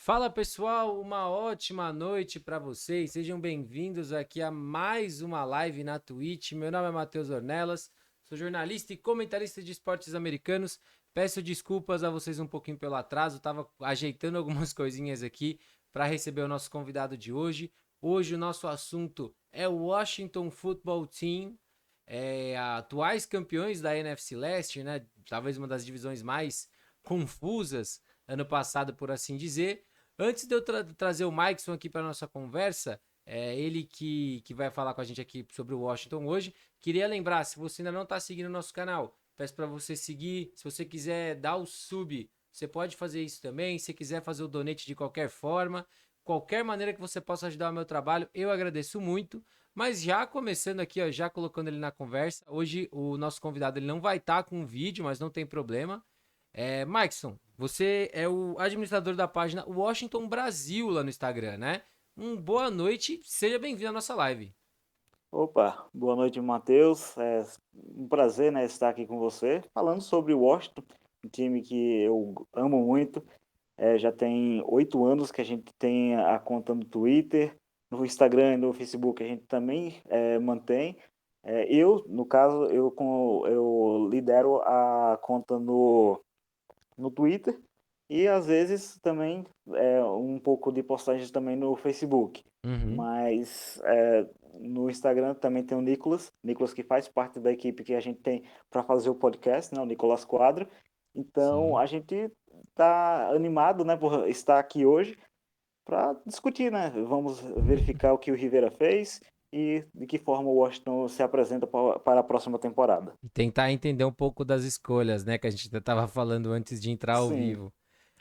Fala pessoal, uma ótima noite para vocês. Sejam bem-vindos aqui a mais uma live na Twitch. Meu nome é Matheus Ornelas, sou jornalista e comentarista de esportes americanos. Peço desculpas a vocês um pouquinho pelo atraso, estava ajeitando algumas coisinhas aqui para receber o nosso convidado de hoje. Hoje o nosso assunto é o Washington Football Team, atuais campeões da NFC Leste, né? Talvez uma das divisões mais confusas ano passado, por assim dizer. Antes de eu trazer o Maikson aqui para nossa conversa, ele que vai falar com a gente aqui sobre o Washington hoje, queria lembrar, se você ainda não está seguindo o nosso canal, peço para você seguir. Se você quiser dar o sub, você pode fazer isso também. Se quiser fazer o donate de qualquer forma, qualquer maneira que você possa ajudar o meu trabalho, eu agradeço muito. Mas já começando aqui, ó, já colocando ele na conversa, hoje o nosso convidado ele não vai estar com um vídeo, mas não tem problema. Maikson, você é o administrador da página Washington Brasil lá no Instagram, né? Boa noite, seja bem-vindo à nossa live. Opa, boa noite, Matheus. É um prazer, né, estar aqui com você, falando sobre o Washington, um time que eu amo muito. Já tem 8 anos que a gente tem a conta no Twitter, no Instagram e no Facebook a gente também mantém. No caso, eu lidero a conta no Twitter e às vezes também um pouco de postagens também no Facebook. Uhum, Mas no Instagram também tem o Nicolas que faz parte da equipe que a gente tem para fazer o podcast, né, o Nicolas Quadro. Então sim. a gente está animado, né, por estar aqui hoje para discutir, né? Vamos verificar o que o Rivera fez e de que forma o Washington se apresenta para a próxima temporada. E tentar entender um pouco das escolhas, né, que a gente estava falando antes de entrar ao Sim, vivo.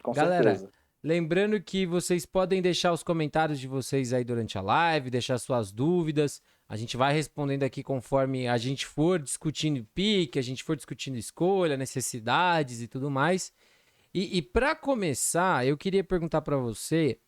com Galera, certeza. lembrando que vocês podem deixar os comentários de vocês aí durante a live, deixar suas dúvidas. A gente vai respondendo aqui conforme a gente for discutindo pique, a gente for discutindo escolha, necessidades e tudo mais. E para começar, eu queria perguntar para você,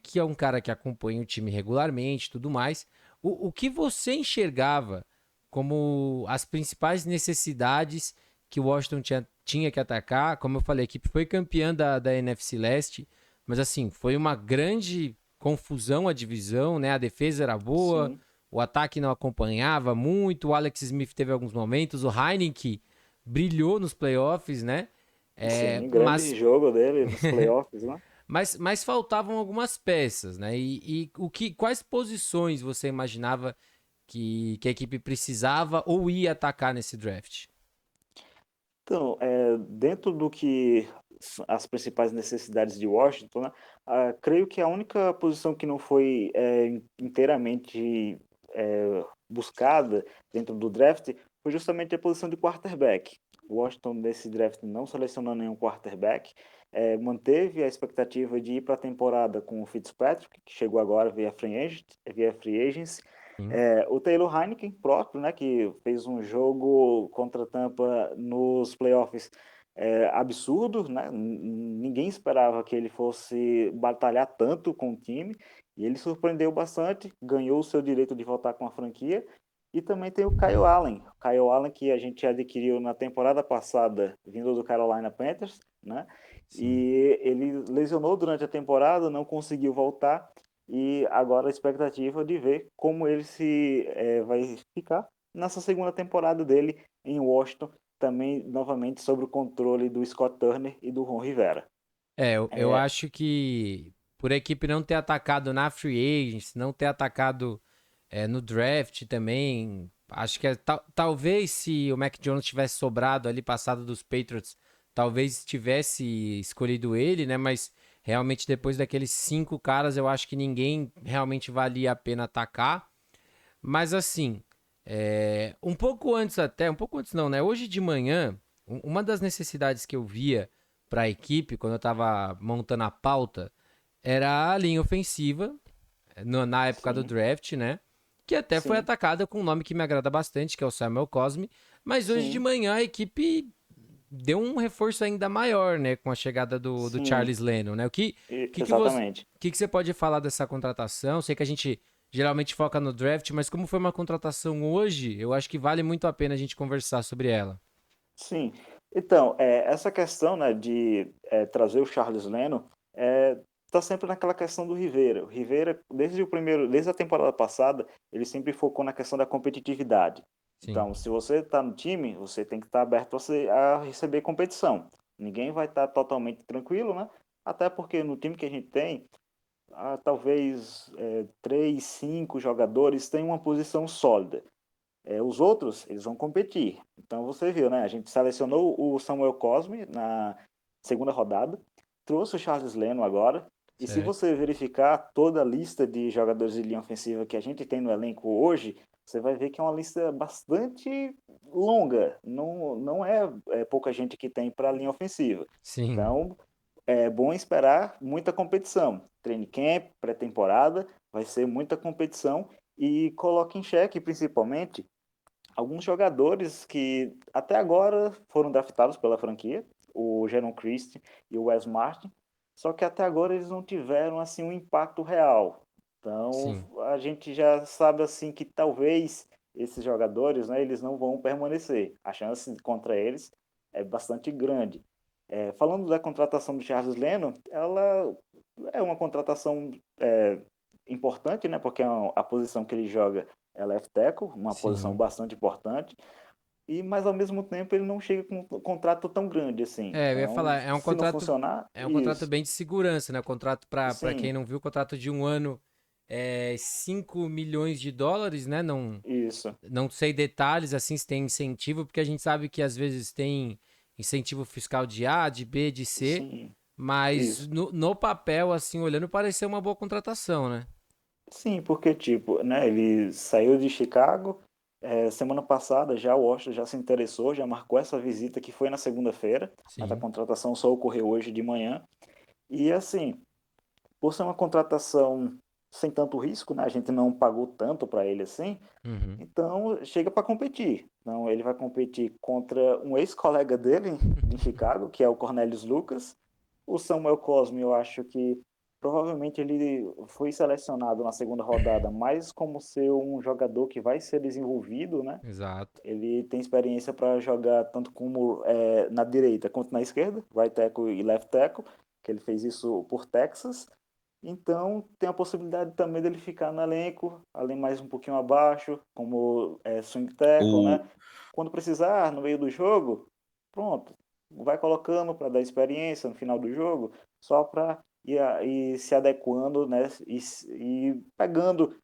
que é um cara que acompanha o time regularmente e tudo mais, o que você enxergava como as principais necessidades que o Washington tinha que atacar? Como eu falei, a equipe foi campeã da NFC Leste, mas assim, foi uma grande confusão a divisão, né? A defesa era boa, Sim, o ataque não acompanhava muito, o Alex Smith teve alguns momentos, o Heineken brilhou nos playoffs, né? É, sim, grande mas, jogo dele nos playoffs, né? mas faltavam algumas peças, né? Quais posições você imaginava que a equipe precisava ou ia atacar nesse draft? Então, dentro do que as principais necessidades de Washington, né, creio que a única posição que não foi inteiramente buscada dentro do draft foi justamente a posição de quarterback. Washington, nesse draft, não selecionou nenhum quarterback, manteve a expectativa de ir para a temporada com o Fitzpatrick, que chegou agora via free agency. Sim, O Taylor Heineken próprio, né, que fez um jogo contra a Tampa nos playoffs absurdo, né? Ninguém esperava que ele fosse batalhar tanto com o time e ele surpreendeu bastante, ganhou o seu direito de voltar com a franquia. E também tem o Kyle Allen que a gente adquiriu na temporada passada, vindo do Carolina Panthers, né? sim. E ele lesionou durante a temporada, não conseguiu voltar e agora a expectativa de ver como ele vai ficar nessa segunda temporada dele em Washington, também novamente sob o controle do Scott Turner e do Ron Rivera. Eu É, acho que por a equipe não ter atacado na free agents, não ter atacado no draft também, acho que talvez se o Mac Jones tivesse sobrado ali, passado dos Patriots, talvez tivesse escolhido ele, né? Mas realmente depois daqueles 5 caras, eu acho que ninguém realmente valia a pena atacar. Mas assim, um pouco antes não, né? Hoje de manhã, uma das necessidades que eu via para a equipe, quando eu estava montando a pauta, era a linha ofensiva, na época do sim, draft, né? Que até foi sim, atacada com um nome que me agrada bastante, que é o Samuel Cosme. Mas hoje de sim, manhã a equipe deu um reforço ainda maior, né? Com a chegada do sim, Charles Leno, né? exatamente. Que você pode falar dessa contratação? Sei que a gente geralmente foca no draft, mas como foi uma contratação hoje, eu acho que vale muito a pena a gente conversar sobre ela. Sim. Então, essa questão, né, de trazer o Charles Leno tá sempre naquela questão do Rivera. O Rivera, desde a temporada passada, ele sempre focou na questão da competitividade. Sim, Então, se você está no time, você tem que estar aberto a receber competição. Ninguém vai estar totalmente tranquilo, né? Até porque no time que a gente tem, talvez 3, 5 jogadores têm uma posição sólida. Os outros, eles vão competir. Então você viu, né? A gente selecionou o Samuel Cosme na segunda rodada, trouxe o Charles Leno agora. E se certo. você verificar toda a lista de jogadores de linha ofensiva que a gente tem no elenco hoje, você vai ver que é uma lista bastante longa. Não é pouca gente que tem para a linha ofensiva. Sim, Então, é bom esperar muita competição. Training camp, pré-temporada, vai ser muita competição e coloque em xeque, principalmente, alguns jogadores que até agora foram draftados pela franquia, o Jaron Christie e o Wes Martin, só que até agora eles não tiveram assim um impacto real. Então, sim. a gente já sabe assim que talvez esses jogadores, né, eles não vão permanecer. A chance contra eles é bastante grande. Falando da contratação do Charles Leno, ela é uma contratação importante, né? Porque a posição que ele joga é left tackle, uma posição Sim. bastante importante. Mas ao mesmo tempo ele não chega com um contrato tão grande assim. É, eu ia Então, falar, se não funcionar, é um contrato isso. bem de segurança, né? O contrato, para quem Sim, não viu, o contrato de um ano é 5 milhões de dólares, né? Não, isso. não sei detalhes, assim, se tem incentivo, porque a gente sabe que às vezes tem incentivo fiscal de A, de B, de C, Sim, mas isso. no papel, assim, olhando, pareceu uma boa contratação, né? Sim, porque tipo, né, ele saiu de Chicago, semana passada já o Washington já se interessou, já marcou essa visita que foi na segunda-feira, mas a Sim. contratação só ocorreu hoje de manhã. E assim, por ser uma contratação sem tanto risco, né? A gente não pagou tanto para ele assim, Uhum. então chega para competir. Então ele vai competir contra um ex-colega dele de Chicago, que é o Cornelius Lucas. O Samuel Cosme, eu acho que provavelmente ele foi selecionado na segunda rodada, mais como ser um jogador que vai ser desenvolvido, né? Exato. Ele tem experiência para jogar tanto como na direita quanto na esquerda, right tackle e left tackle, que ele fez isso por Texas. Então, tem a possibilidade também dele ficar no elenco, ali mais um pouquinho abaixo, como swing tackle, O, né? Quando precisar, no meio do jogo, pronto, vai colocando para dar experiência no final do jogo, só para ir se adequando, né? E pegando,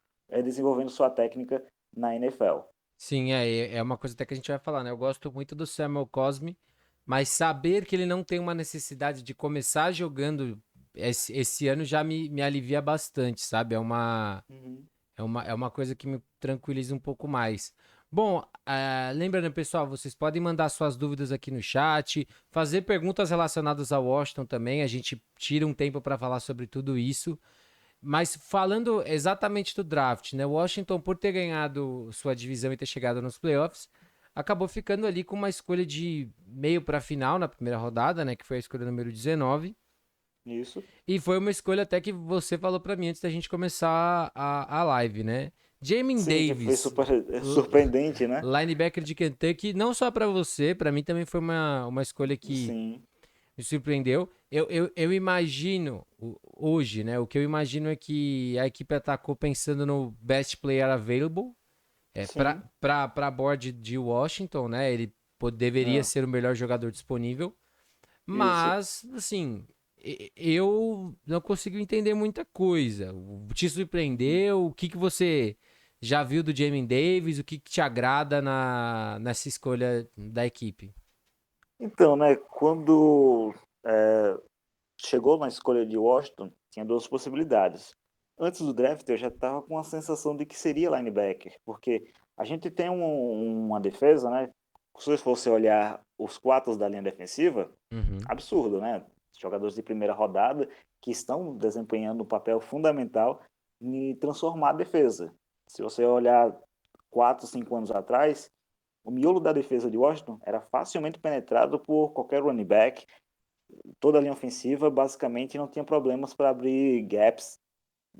desenvolvendo sua técnica na NFL. Sim, é uma coisa até que a gente vai falar, né? Eu gosto muito do Samuel Cosme, mas saber que ele não tem uma necessidade de começar jogando esse ano já me alivia bastante, sabe? Uhum. É uma coisa que me tranquiliza um pouco mais. Bom, lembrando, pessoal, vocês podem mandar suas dúvidas aqui no chat, fazer perguntas relacionadas ao Washington também, a gente tira um tempo para falar sobre tudo isso. Mas falando exatamente do draft, né? O Washington, por ter ganhado sua divisão e ter chegado nos playoffs, acabou ficando ali com uma escolha de meio para final na primeira rodada, né? Que foi a escolha número 19. Isso. E foi uma escolha até que você falou para mim antes da gente começar a live, né? Jamin Sim, que foi Davis, super surpreendente, né? linebacker de Kentucky, não só para você, para mim também foi uma escolha que Sim, me surpreendeu. Eu imagino, hoje, né? O que eu imagino é que a equipe atacou pensando no best player available, sim, para board de Washington, né? Ele deveria é, ser o melhor jogador disponível. isso. Mas, assim, eu não consigo entender muita coisa. Te Uhum. surpreendeu? O que você já viu do Jamin Davis? O que te agrada nessa escolha da equipe? Então, né, quando chegou na escolha de Washington, tinha duas possibilidades. Antes do draft, eu já estava com a sensação de que seria linebacker, porque a gente tem uma defesa, né? Se você olhar os quatro da linha defensiva, Uhum. absurdo, né? Jogadores de primeira rodada que estão desempenhando um papel fundamental em transformar a defesa. Se você olhar 4, 5 anos atrás, o miolo da defesa de Washington era facilmente penetrado por qualquer running back. Toda a linha ofensiva basicamente não tinha problemas para abrir gaps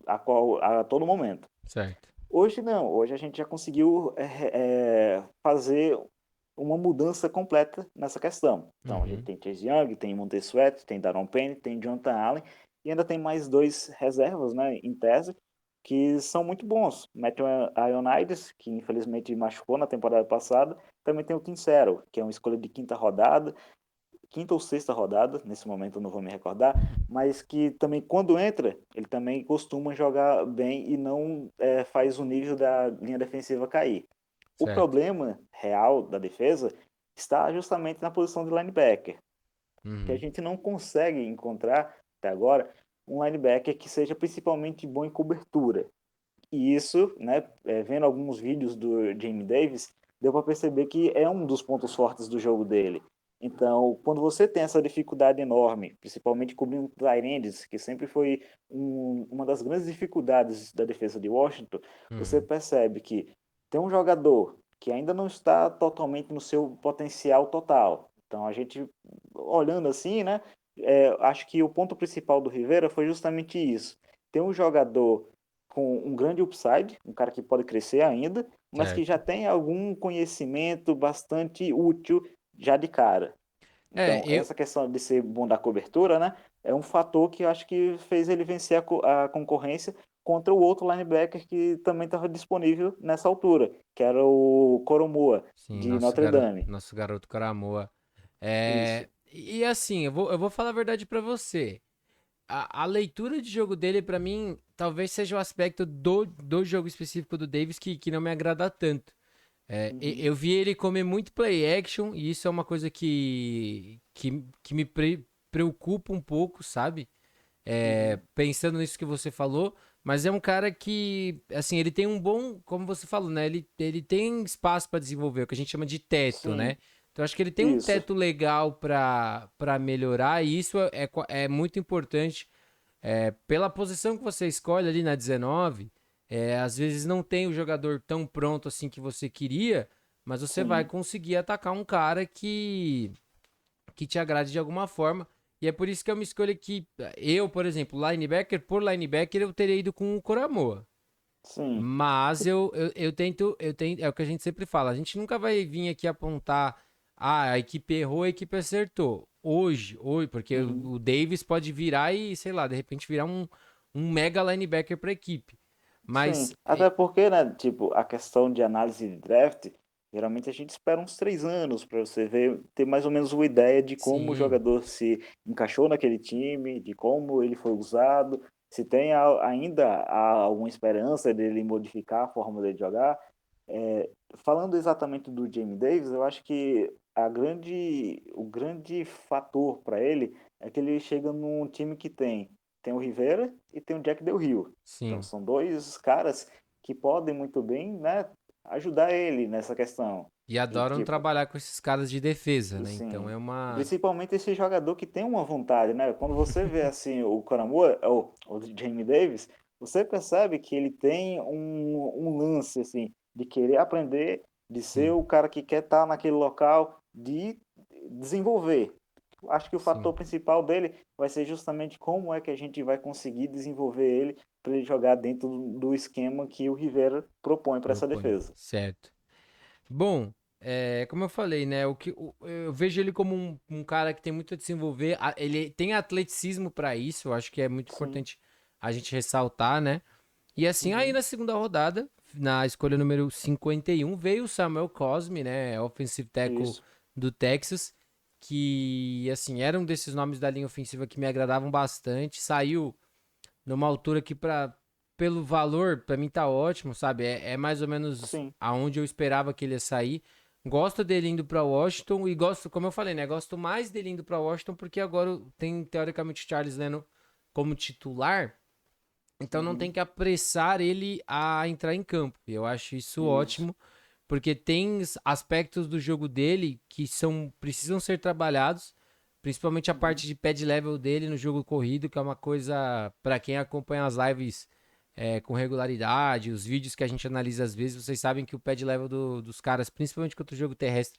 a todo momento. Certo. Hoje não, hoje a gente já conseguiu fazer uma mudança completa nessa questão. Então a gente Uhum. tem Chase Young, tem Montez Sweat, tem Daron Payne, tem Jonathan Allen, e ainda tem mais dois reservas, né, em tese, que são muito bons. Matthew Ioannidis, que infelizmente machucou na temporada passada, também tem o Kinsero, que é uma escolha de quinta rodada, quinta ou sexta rodada, nesse momento eu não vou me recordar, mas que também quando entra, ele também costuma jogar bem e não faz o nível da linha defensiva cair. O Certo. problema real da defesa está justamente na posição de linebacker, que a Uhum. gente não consegue encontrar até agora um linebacker que seja principalmente bom em cobertura. E isso, né, vendo alguns vídeos do Jamie Davis, deu para perceber que é um dos pontos fortes do jogo dele. Então, quando você tem essa dificuldade enorme, principalmente cobrindo tight ends, que sempre foi uma das grandes dificuldades da defesa de Washington, você Uhum. percebe que tem um jogador que ainda não está totalmente no seu potencial total. Então, a gente, olhando assim, né, acho que o ponto principal do Rivera foi justamente isso. Tem um jogador com um grande upside, um cara que pode crescer ainda, mas que já Certo. tem algum conhecimento bastante útil já de cara. É, Então, essa questão de ser bom da cobertura, né, é um fator que eu acho que fez ele vencer a concorrência contra o outro linebacker que também estava disponível nessa altura, que era o Coromoa, sim, de Notre Dame. nosso garoto Caramoa. Isso. E assim, eu vou falar a verdade pra você. A leitura de jogo dele, pra mim, talvez seja o aspecto do jogo específico do Davis que não me agrada tanto. Uhum. Eu vi ele comer muito play action, e isso é uma coisa que me preocupa um pouco, sabe? Uhum. Pensando nisso que você falou, mas é um cara que, assim, ele tem um bom, como você falou, né? Ele tem espaço para desenvolver, o que a gente chama de teto, Sim, né? Então acho que ele tem um isso. teto legal para melhorar, e isso é muito importante. Pela posição que você escolhe ali na 19, às vezes não tem o jogador tão pronto assim que você queria, mas você vai Sim, conseguir atacar um cara que te agrade de alguma forma. E é por isso que é uma escolha que eu, por exemplo, linebacker por linebacker, eu teria ido com o Coramoa. sim. Mas eu tento, é o que a gente sempre fala, a gente nunca vai vir aqui apontar, a equipe errou, a equipe acertou. Hoje, porque Uhum. o Davis pode virar e, sei lá, de repente virar um mega linebacker para a equipe. Sim, Mas, até porque, né, tipo, a questão de análise de draft, geralmente a gente espera uns 3 anos para você ver, ter mais ou menos uma ideia de como o sim, jogador se encaixou naquele time, de como ele foi usado, se tem ainda alguma esperança dele modificar a forma dele jogar. Falando exatamente do Jamie Davis, eu acho que o grande fator para ele é que ele chega num time que tem o Rivera e tem o Jack Del Rio. Então sim. são dois caras que podem muito bem, né, ajudar ele nessa questão. E E adoram tipo, trabalhar com esses caras de defesa, né? Então assim, é uma. principalmente esse jogador que tem uma vontade, né? Quando você vê assim o Coramoa, ou o Jamie Davis, você percebe que ele tem um lance assim de querer aprender, de ser Sim, o cara que quer estar naquele local, de desenvolver. Acho que o sim. fator principal dele vai ser justamente como é que a gente vai conseguir desenvolver ele para ele jogar dentro do esquema que o Rivera propõe para essa Propõe. defesa. Certo. Bom, como eu falei, né? Eu vejo ele como um cara que tem muito a desenvolver. Ele tem atleticismo para isso. Eu acho que é muito Sim. importante a gente ressaltar, né? E assim, aí Uhum. na segunda rodada, na escolha número 51, veio o Samuel Cosme, né? Offensive tackle Isso. do Texas, que assim, era um desses nomes da linha ofensiva que me agradavam bastante. Saiu numa altura que pelo valor, pra mim tá ótimo, sabe? É mais ou menos Sim. aonde eu esperava que ele ia sair. Gosto dele indo pra Washington e gosto, como eu falei, né? Gosto mais dele indo pra Washington porque agora tem teoricamente Charles Leno como titular, então não tem Uhum. que apressar ele a entrar em campo. Eu acho isso Isso. ótimo, porque tem aspectos do jogo dele que precisam ser trabalhados, principalmente a Uhum. parte de pad level dele no jogo corrido, que é uma coisa para quem acompanha as lives com regularidade, os vídeos que a gente analisa às vezes, vocês sabem que o pad level dos caras, principalmente contra o jogo terrestre,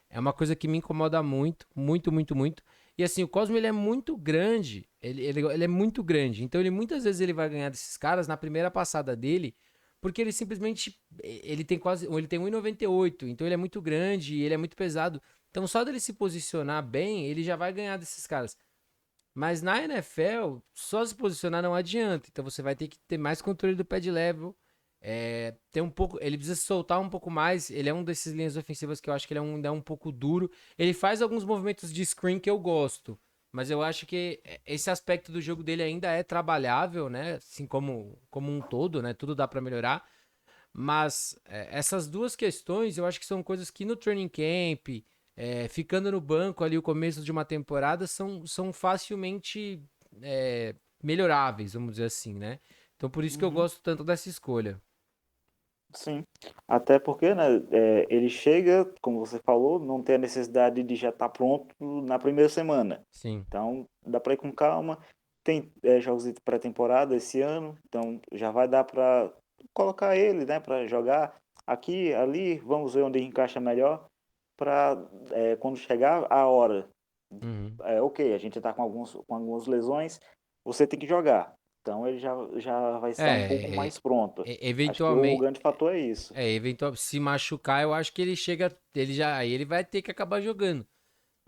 é uma coisa que me incomoda muito, muito, muito, muito. E assim, o Cosmo ele é muito grande, ele é muito grande, então ele muitas vezes ele vai ganhar desses caras na primeira passada dele, porque ele simplesmente ele tem 1,98, então ele é muito grande, ele é muito pesado. Então só dele se posicionar bem, ele já vai ganhar desses caras. Mas na NFL, só se posicionar não adianta. Então você vai ter que ter mais controle do pad level. Ter um pouco, ele precisa se soltar um pouco mais. Ele é um desses linhas ofensivas que eu acho que ele ainda é um pouco duro. Ele faz alguns movimentos de screen que eu gosto. Mas eu acho que esse aspecto do jogo dele ainda é trabalhável, né? Assim como um todo, né? Tudo dá pra melhorar. Mas essas duas questões eu acho que são coisas que no training camp, ficando no banco ali o começo de uma temporada, são facilmente melhoráveis, vamos dizer assim, né? Então por isso que eu Uhum. gosto tanto dessa escolha. Sim, até porque, né, ele chega, como você falou, não tem a necessidade de já estar pronto na primeira semana. Sim. Então, dá para ir com calma. Tem jogos de pré-temporada esse ano, então já vai dar para colocar ele, né, para jogar aqui, ali, vamos ver onde ele encaixa melhor, para quando chegar a hora, Uhum. ok, a gente está com algumas lesões, você tem que jogar. Então ele já vai estar um pouco É, mais pronto. Acho que o eventualmente, grande fator é isso. se machucar, eu acho que ele chega, aí ele vai ter que acabar jogando.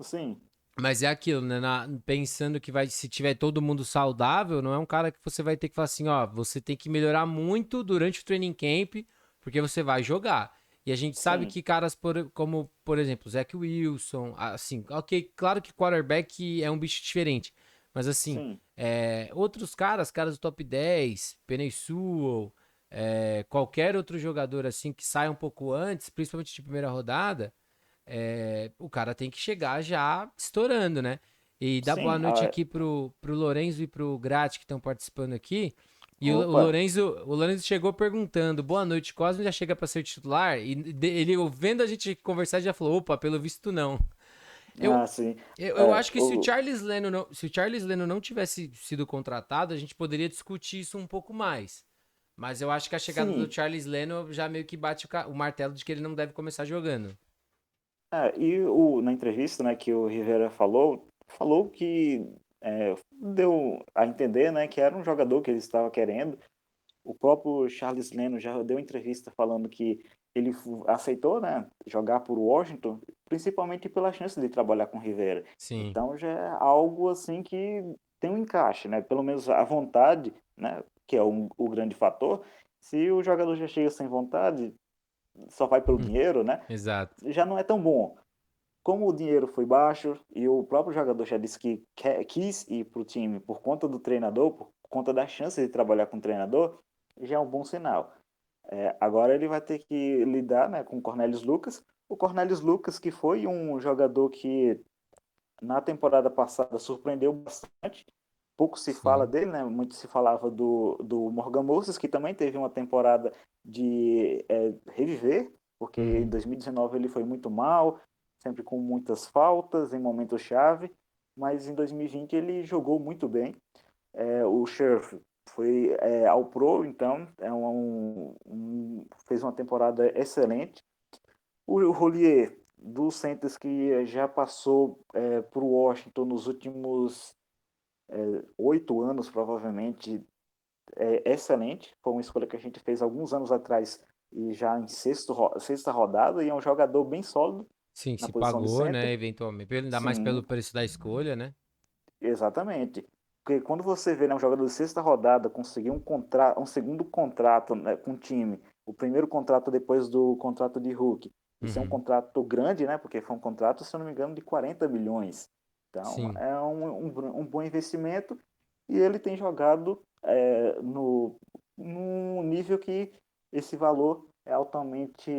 Sim, Mas é aquilo, né? Pensando que se tiver todo mundo saudável, não é um cara que você vai ter que falar assim, ó, você tem que melhorar muito durante o training camp, porque você vai jogar. E a gente sabe sim, que caras como, por exemplo, Zach Wilson, assim, ok, claro que quarterback é um bicho diferente, mas assim, sim, outros caras do top 10, Penei Sewell, qualquer outro jogador assim que saia um pouco antes, principalmente de primeira rodada, o cara tem que chegar já estourando, né? E dá boa sim. noite aqui pro Lorenzo e pro Grat que estão participando aqui. E o Opa, Lorenzo, o Lorenzo chegou perguntando: boa noite, Cosme já chega para ser titular? E ele, vendo a gente conversar, já falou: opa, pelo visto não. Eu, sim. eu acho que O, se o Charles Leno não tivesse sido contratado, a gente poderia discutir isso um pouco mais. Mas eu acho que a chegada do sim, Charles Leno já meio que bate o martelo de que ele não deve começar jogando. na entrevista, né, que o Rivera falou que deu a entender, né, que era um jogador que ele estava querendo. O próprio Charles Leno já deu entrevista falando que ele aceitou, né, jogar por Washington, principalmente pela chance de trabalhar com Rivera. Sim. Então já é algo assim que tem um encaixe, né? Pelo menos a vontade, né, que é o grande fator. Se o jogador já chega sem vontade, só vai pelo dinheiro, né? Exato. Já não é tão bom. Como o dinheiro foi baixo e o próprio jogador já disse que quis ir para o time por conta do treinador, por conta da chance de trabalhar com o treinador, já é um bom sinal. Agora ele vai ter que lidar, né, com o Cornelius Lucas. O Cornelius Lucas, que foi um jogador que na temporada passada surpreendeu bastante. Pouco se fala Sim. dele, né? Muito se falava do Morgan Moses, que também teve uma temporada de reviver, porque em Uhum. 2019 ele foi muito mal, sempre com muitas faltas em momentos-chave, mas em 2020 ele jogou muito bem. O Scherf foi ao Pro, então fez uma temporada excelente. O Rolier, do Santos, que já passou para o Washington nos últimos 8 anos, provavelmente, é excelente. Foi uma escolha que a gente fez alguns anos atrás e já em sexta rodada, e é um jogador bem sólido Sim, na se posição de pagou, né? center. Eventualmente. Ainda mais pelo Sim, preço da escolha, né? exatamente. Porque quando você vê, né, um jogador de sexta rodada conseguir um segundo contrato, né, com o time, o primeiro contrato depois do contrato de Hulk, isso é um Uhum. contrato grande, né? Porque foi um contrato, se eu não me engano, de 40 milhões. Então, Sim. é um bom investimento e ele tem jogado num nível que esse valor é altamente.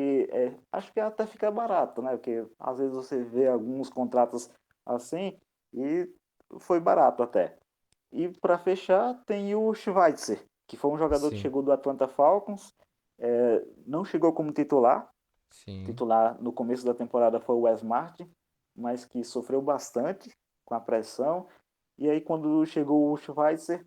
Acho que até fica barato, né? Porque às vezes você vê alguns contratos assim e foi barato até. E para fechar, tem o Schweitzer, que foi um jogador que Sim. chegou do Atlanta Falcons, não chegou como titular. Sim. Titular no começo da temporada foi o Wes Martin, mas que sofreu bastante com a pressão. E aí, quando chegou o Schweitzer,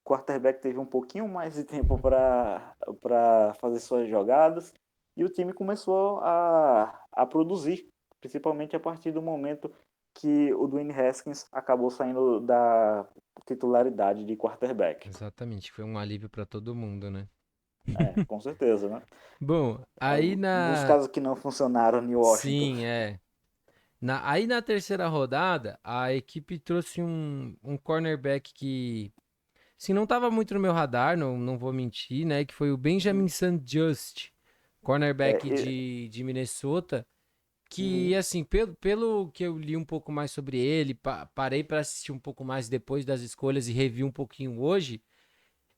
o quarterback teve um pouquinho mais de tempo para fazer suas jogadas e o time começou a produzir, principalmente a partir do momento que o Dwayne Haskins acabou saindo da titularidade de quarterback. Exatamente. Foi um alívio pra todo mundo, né? Com certeza, né? Bom, aí Dos na. casos que não funcionaram em Washington. Sim, é. Aí na terceira rodada, a equipe trouxe um cornerback que, assim, não estava muito no meu radar, não vou mentir, né? Que foi o Benjamin Uhum. St-Juste, É, cornerback de Minnesota. Que, uhum, assim, pelo que eu li um pouco mais sobre ele, parei para assistir um pouco mais depois das escolhas e revi um pouquinho hoje.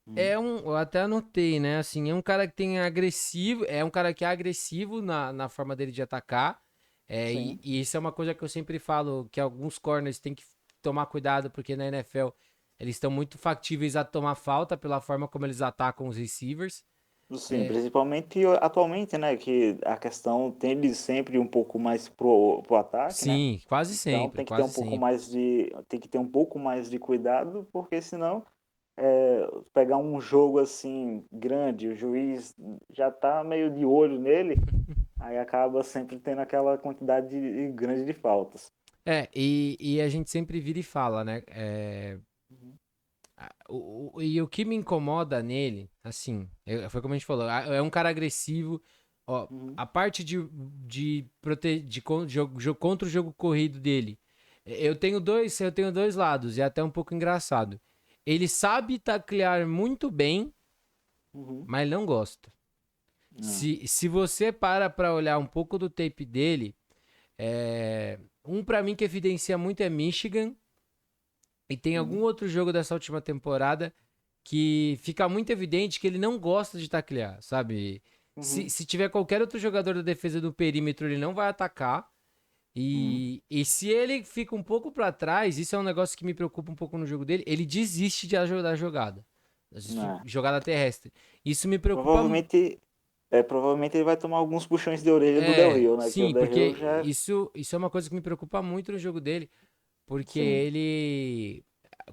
uhum. Eu até anotei, né? Assim, é um cara que tem agressivo, é um cara que é agressivo na forma dele de atacar. Sim, E isso é uma coisa que eu sempre falo, que alguns corners têm que tomar cuidado, porque na NFL eles estão muito factíveis a tomar falta pela forma como eles atacam os receivers. sim, principalmente atualmente, né, que a questão tende sempre um pouco mais pro ataque, né? Sim, quase Então sempre, tem que ter um quase pouco sempre. mais tem que ter um pouco mais de cuidado, porque senão pegar um jogo assim grande, o juiz já tá meio de olho nele, aí acaba sempre tendo aquela quantidade grande de faltas. E a gente sempre vira e fala, né? Uhum, E o que me incomoda nele, assim, foi como a gente falou, é um cara agressivo. Ó, uhum, a parte de contra o jogo corrido dele, eu tenho dois lados, e é até um pouco engraçado. Ele sabe taclear muito bem, uhum, mas não gosta. não, Se você para olhar um pouco do tape dele, pra mim que evidencia muito é Michigan. E tem algum uhum, outro jogo dessa última temporada que fica muito evidente que ele não gosta de taclear, sabe? Se, uhum, se tiver qualquer outro jogador da defesa do perímetro, ele não vai atacar. uhum, E se ele fica um pouco pra trás, isso é um negócio que me preocupa um pouco no jogo dele, ele desiste de ajudar a jogada. não. Jogada terrestre. Isso me preocupa. Provavelmente ele vai tomar alguns puxões de orelha do Del Rio, né? Que o Sim, Del porque Rio já. isso é uma coisa que me preocupa muito no jogo dele, porque Sim. ele.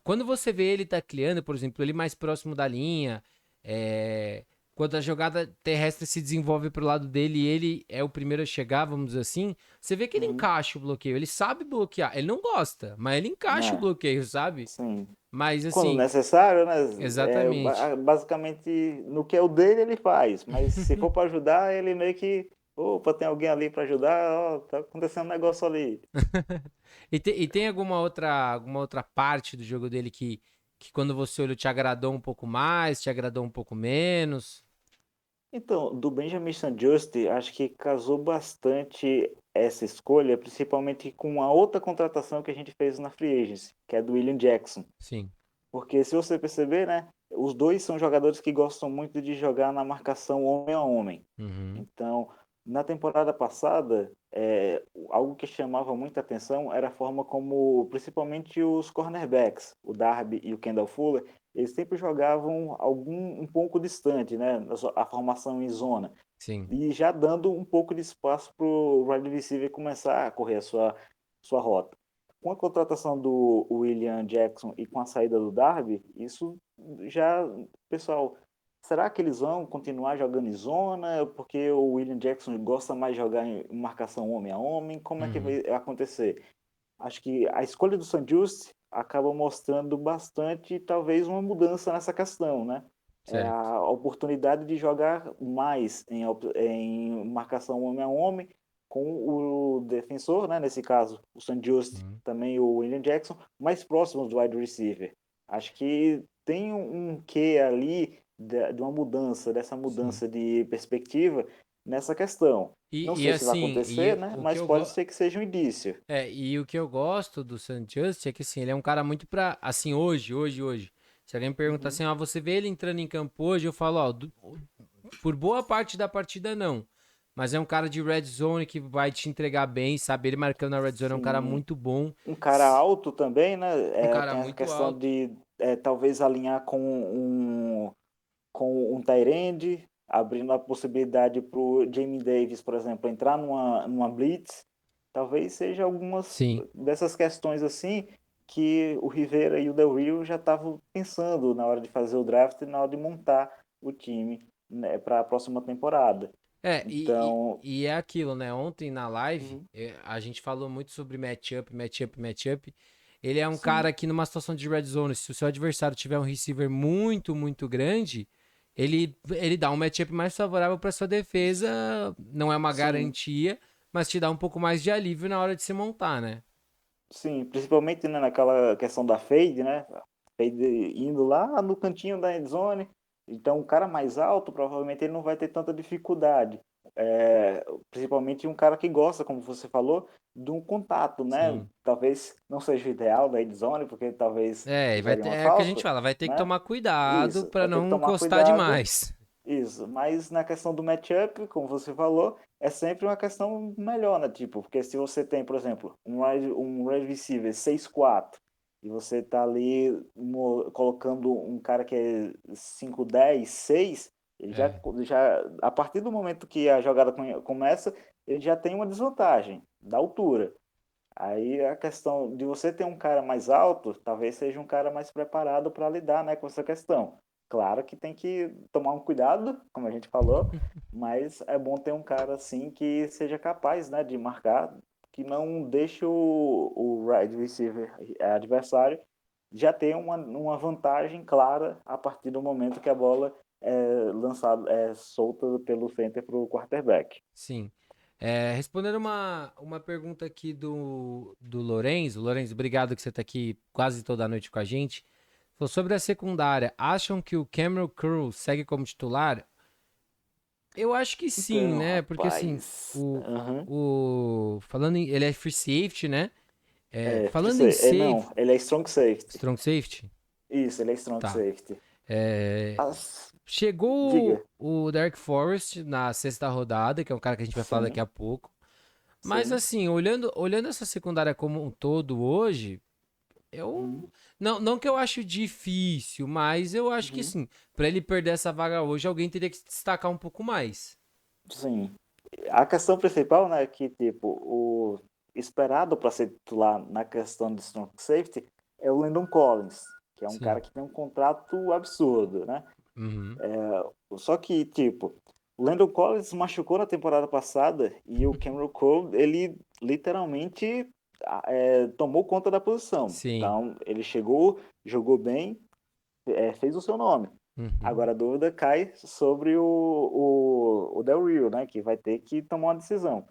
Quando você vê ele tacleando, por exemplo, ele mais próximo da linha, é, quando a jogada terrestre se desenvolve pro lado dele e ele é o primeiro a chegar, vamos dizer assim, você vê que ele Uhum, encaixa o bloqueio, ele sabe bloquear, ele não gosta, mas ele encaixa o né? bloqueio, sabe? Sim. Mas Quando assim, necessário, né? exatamente. Basicamente, no que é o dele, ele faz. Mas se for para ajudar, ele meio que. Opa, tem alguém ali para ajudar, ó, tá acontecendo um negócio ali. E tem alguma outra parte do jogo dele que quando você olhou te agradou um pouco mais, te agradou um pouco menos? Então, do Benjamin St-Juste, acho que casou bastante essa escolha, principalmente com a outra contratação que a gente fez na Free Agency, que é do William Jackson. Sim. Porque se você perceber, né, os dois são jogadores que gostam muito de jogar na marcação homem a homem. Uhum. Então, na temporada passada, algo que chamava muita atenção era a forma como, principalmente os cornerbacks, o Darby e o Kendall Fuller, eles sempre jogavam um pouco distante, né, a formação em zona, Sim. e já dando um pouco de espaço para o wide receiver começar a correr a sua rota. Com a contratação do William Jackson e com a saída do Darby, isso já, pessoal, será que eles vão continuar jogando em zona? Porque o William Jackson gosta mais de jogar em marcação homem a homem? Como é que Uhum. vai acontecer? Acho que a escolha do San Juste acaba mostrando bastante, talvez, uma mudança nessa questão, né? É Certo. a oportunidade de jogar mais em marcação homem a homem com o defensor, né? Nesse caso, o San Juste, Uhum. também o William Jackson, mais próximos do wide receiver. Acho que tem um quê ali de uma mudança, dessa Sim. mudança de perspectiva nessa questão. Não E sei se vai assim, acontecer, né? o que Mas eu pode gosto. ser que seja um indício. E o que eu gosto do San Just é que assim, ele é um cara muito pra. Assim, hoje. Se alguém me pergunta Uhum. assim, você vê ele entrando em campo hoje, eu falo, por boa parte da partida não. Mas é um cara de red zone que vai te entregar bem, sabe? Ele marcando na red zone é um cara Sim. muito bom. Um cara alto também, né? Um cara Tem essa muito questão alto. de talvez alinhar com um tight end, abrindo a possibilidade para o Jamie Davis, por exemplo, entrar numa blitz. Talvez seja algumas Sim. dessas questões assim que o Rivera e o Del Rio já estavam pensando na hora de fazer o draft e na hora de montar o time, né, para a próxima temporada. É, e, Então, e, e é aquilo, né? Ontem na live, uhum, a gente falou muito sobre matchup. Ele é um sim, cara que numa situação de red zone, se o seu adversário tiver um receiver muito, muito grande, ele dá um matchup mais favorável para sua defesa. Não é uma sim. garantia, mas te dá um pouco mais de alívio na hora de se montar, né? Sim, principalmente, né, naquela questão da fade, né? Fade indo lá no cantinho da endzone. Então, um cara mais alto, provavelmente ele não vai ter tanta dificuldade. Principalmente um cara que gosta, como você falou, de um contato, né? Sim. Talvez não seja o ideal da endzone, porque talvez gere uma É o que a gente falta, fala, vai ter que né? tomar cuidado Isso, pra vai ter que não tomar encostar cuidado. demais. Isso, mas na questão do matchup, como você falou, é sempre uma questão melhor, né? Tipo, porque se você tem, por exemplo, um wide receiver 6'4", e você tá ali colocando um cara que é 5'10", 6, ele É, a partir do momento que a jogada começa, ele já tem uma desvantagem da altura. Aí a questão de você ter um cara mais alto, talvez seja um cara mais preparado para lidar, né, com essa questão. Claro que tem que tomar um cuidado, como a gente falou, mas é bom ter um cara assim que seja capaz, né, de marcar, que não deixe o wide receiver adversário já ter uma vantagem clara a partir do momento que a bola é lançada, é solta pelo center para o quarterback. sim. É, respondendo uma pergunta aqui do Lorenzo. Lorenzo, obrigado que você tá aqui quase toda noite com a gente. Falou sobre a secundária. Acham que o Cameron Curl segue como titular? Eu acho que sim, Então, né? Porque assim, rapaz, aham. ele é free safety, né? É, É, falando em não, safe, ele é strong safety. strong safety, Isso, ele é strong tá. safety. É, As- chegou Diga. o Derek Forrest na sexta rodada, que é um cara que a gente vai falar daqui Sim, a pouco. Mas sim. assim, olhando essa secundária como um todo hoje, Uhum, não que eu acho difícil, mas eu acho que uhum, sim, pra ele perder essa vaga hoje, alguém teria que se destacar um pouco mais. sim. A questão principal, né, é que tipo, o esperado para ser titular na questão de strong safety é o Landon Collins, que é um Sim. cara que tem um contrato absurdo, né? Uhum. Só que, tipo, o Landon Collins se machucou na temporada passada e o Cameron Cole, ele literalmente tomou conta da posição. Sim. Então, ele chegou, jogou bem, fez o seu nome. Uhum. Agora a dúvida cai sobre o Del Rio, né, que vai ter que tomar uma decisão.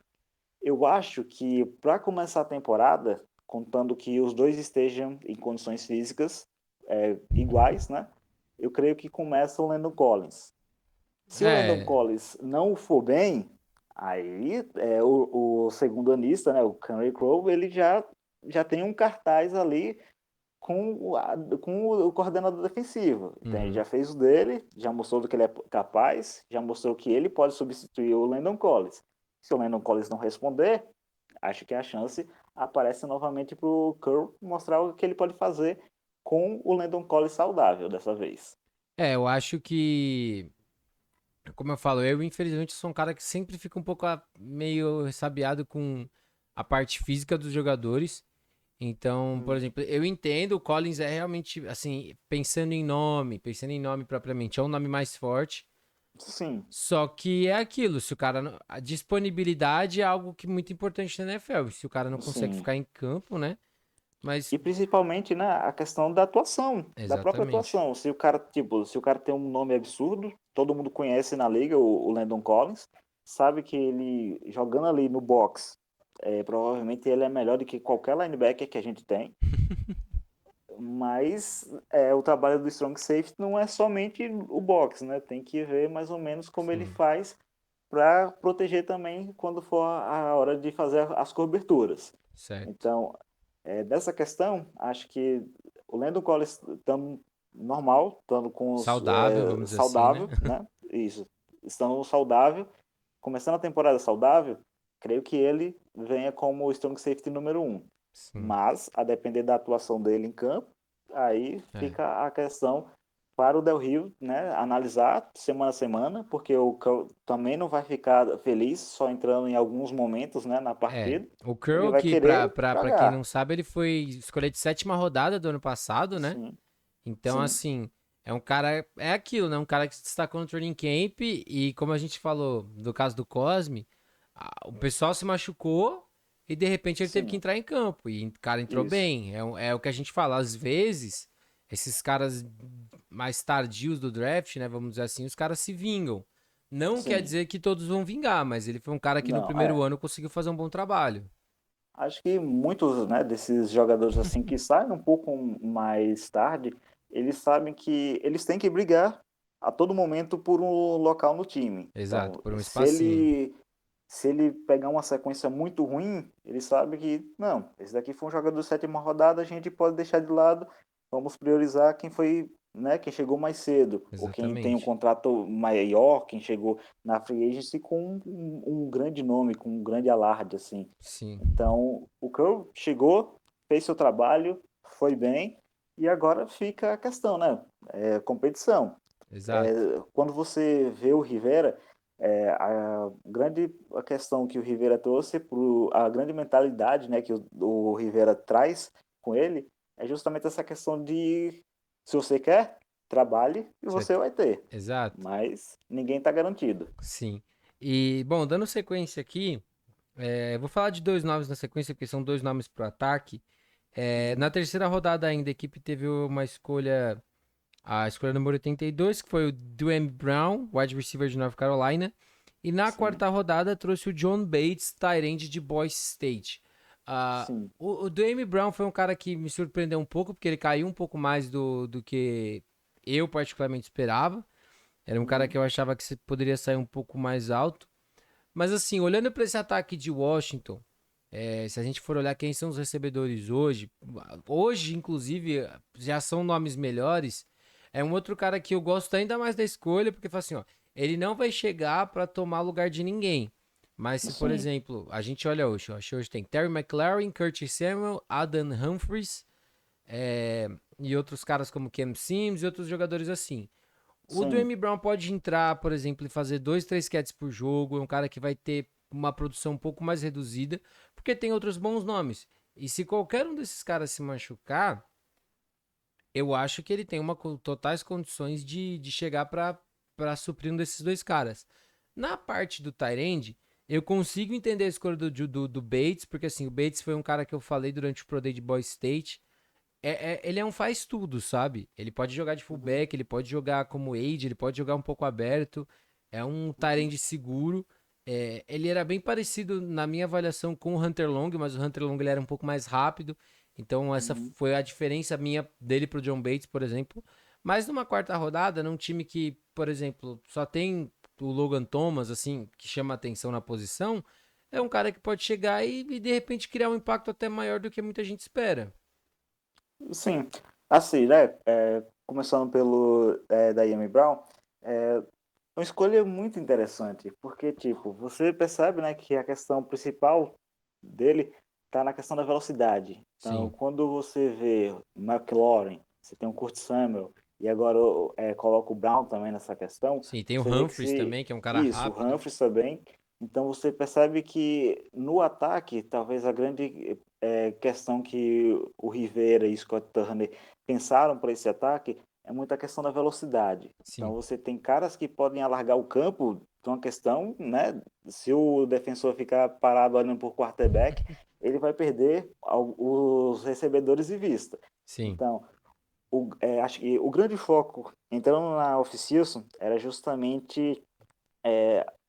Eu acho que para começar a temporada, contando que os dois estejam em condições físicas iguais, né, eu creio que começa o Landon Collins. Se o Landon É, Collins não for bem, aí o segundo anista, né, o Henry Crow, ele já tem um cartaz ali com o coordenador defensivo. Então, ele uhum. já fez o dele, já mostrou do que ele é capaz, já mostrou que ele pode substituir o Landon Collins. Se o Landon Collins não responder, acho que a chance aparece novamente para o Curl mostrar o que ele pode fazer com o Landon Collins saudável dessa vez. Eu acho que, como eu falo, eu infelizmente sou um cara que sempre fica um pouco meio ressabiado com a parte física dos jogadores. Então, por Hum, exemplo, eu entendo, o Collins é realmente, assim, pensando em nome propriamente, é um nome mais forte. sim, Só que é aquilo, se o cara. A disponibilidade é algo que é muito importante na NFL. Se o cara não consegue sim. ficar em campo, né? Mas. E principalmente, né, a questão da atuação, da própria Exatamente. atuação. Se o cara, tipo, se o cara tem um nome absurdo, todo mundo conhece na liga o Landon Collins, sabe que ele jogando ali no box, provavelmente ele é melhor do que qualquer linebacker que a gente tem. Mas o trabalho do strong safety não é somente o box, né? Tem que ver mais ou menos como ele Sim, faz para proteger também quando for a hora de fazer as coberturas. certo. Então, dessa questão, acho que o Landon Collins estando normal, estando com Saudável, vamos dizer assim, né? saudável, né? Isso, estando saudável, começando a temporada saudável, creio que ele venha como o strong safety número um. Sim. Mas, a depender da atuação dele em campo, aí É. fica a questão para o Del Rio, né, analisar semana a semana, porque o Curl também não vai ficar feliz só entrando em alguns momentos, né, na É. partida. O Ele Curl, vai que querer pra quem não jogar. sabe, ele foi escolhido de sétima rodada do ano passado, né? Sim, Então, sim, assim, é um cara. É aquilo, né? Um cara que se destacou no training camp e, como a gente falou, no caso do Cosme, o pessoal se machucou e de repente ele teve que sim, entrar em campo. E o cara entrou isso. bem. É o que a gente fala. Às vezes, esses caras mais tardios do draft, né? Vamos dizer assim, os caras se vingam. Não quer Sim, dizer que todos vão vingar, mas ele foi um cara que no não, primeiro ano conseguiu fazer um bom trabalho. acho que muitos, né, desses jogadores assim que saem um pouco mais tarde, eles sabem que eles têm que brigar a todo momento por um local no time. Exato, Então, por um se espacinho. ele pegar uma sequência muito ruim, ele sabe que não, esse daqui foi um jogador de sétima rodada, a gente pode deixar de lado, vamos priorizar quem foi, né, quem chegou mais cedo, ou quem tem um Exatamente. contrato maior, quem chegou na free agency com um grande nome, com um grande alarde assim. Sim, Então, o Curry chegou, fez seu trabalho, foi bem, e agora fica a questão, né? É, competição. É, exato. quando você vê o Rivera, a questão que o Rivera trouxe, a grande mentalidade, né, que o Rivera traz com ele, é justamente essa questão de se você quer, trabalhe e você vai ter. Exato. Mas ninguém está garantido. Sim. E, bom, dando sequência aqui, vou falar de dois nomes na sequência, porque são dois nomes pro ataque. Na Uhum, terceira rodada ainda, a equipe teve uma escolha, a escolha número 82, que foi o Dwayne Brown, wide receiver de North Carolina. E na sim, quarta rodada trouxe o John Bates, tight end de Boise State. sim. O Dwayne Brown foi um cara que me surpreendeu um pouco, porque ele caiu um pouco mais do que eu particularmente esperava. Era um cara Uhum, que eu achava que poderia sair um pouco mais alto. Mas assim, olhando para esse ataque de Washington, se a gente for olhar quem são os recebedores hoje, inclusive, já são nomes melhores. É um outro cara que eu gosto ainda mais da escolha, porque fala assim, ó, ele não vai chegar para tomar lugar de ninguém. Mas se, por sim, exemplo, a gente olha hoje, ó, hoje tem Terry McLaurin, Curtis Samuel, Adam Humphries, e outros caras como Cam Sims e outros jogadores assim. O sim. Dwayne Brown pode entrar, por exemplo, e fazer dois, três catches por jogo. É um cara que vai ter uma produção um pouco mais reduzida, porque tem outros bons nomes. E se qualquer um desses caras se machucar, eu acho que ele tem totais condições de chegar para suprir um desses dois caras. Na parte do Tyrande, eu consigo entender a escolha do Bates, porque assim, o Bates foi um cara que eu falei durante o Pro Day de Boy State. Ele é um faz tudo, sabe? Ele pode jogar de Uhum, fullback, ele pode jogar como aid, ele pode jogar um pouco aberto. É um tight uhum, end seguro. Ele era bem parecido na minha avaliação com o Hunter Long, mas o Hunter Long ele era um pouco mais rápido. Então essa uhum. foi a diferença minha dele pro John Bates, por exemplo. Mas numa quarta rodada, num time que, por exemplo, só tem o Logan Thomas, assim, que chama atenção na posição, é um cara que pode chegar e de repente criar um impacto até maior do que muita gente espera. Sim, assim, né? Começando pelo Diami Brown, é uma escolha muito interessante, porque, tipo, você percebe, né, que a questão principal dele está na questão da velocidade. Então, Sim. quando você vê McLaurin, você tem o Kurt Samuel, e agora coloca o Brown também nessa questão, Sim, tem o você vê que Humphries se. também, que é um cara Isso, o rápido. Humphries também. Então, você percebe que no ataque, talvez a grande questão que o Rivera e o Scott Turner pensaram para esse ataque é muito a questão da velocidade. Então Sim, você tem caras que podem alargar o campo, então uma questão, né? Se o defensor ficar parado olhando por quarterback, ele vai perder os recebedores de vista. sim, Então, acho que o grande foco entrando na off-season era justamente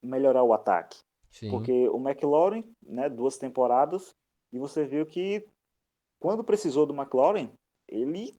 melhorar o ataque. sim, Porque o McLaurin, né, 2 temporadas, e você viu que quando precisou do McLaurin, ele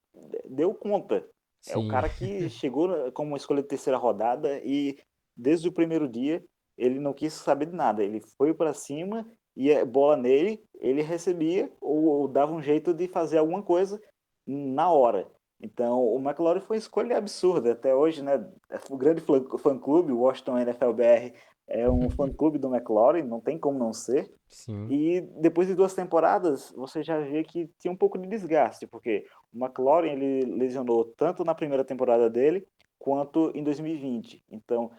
deu conta. É o sim, cara que chegou como uma escolha de terceira rodada e desde o primeiro dia ele não quis saber de nada. Ele foi para cima e a bola nele, ele recebia ou dava um jeito de fazer alguma coisa na hora. Então, o McLaurin foi uma escolha absurda. Até hoje, né? O grande fã-clube, o Washington NFL-BR, é um fã-clube do McLaurin, não tem como não ser. sim, E depois de 2 temporadas, você já vê que tinha um pouco de desgaste, porque o McLaurin ele lesionou tanto na primeira temporada dele quanto em 2020. Então,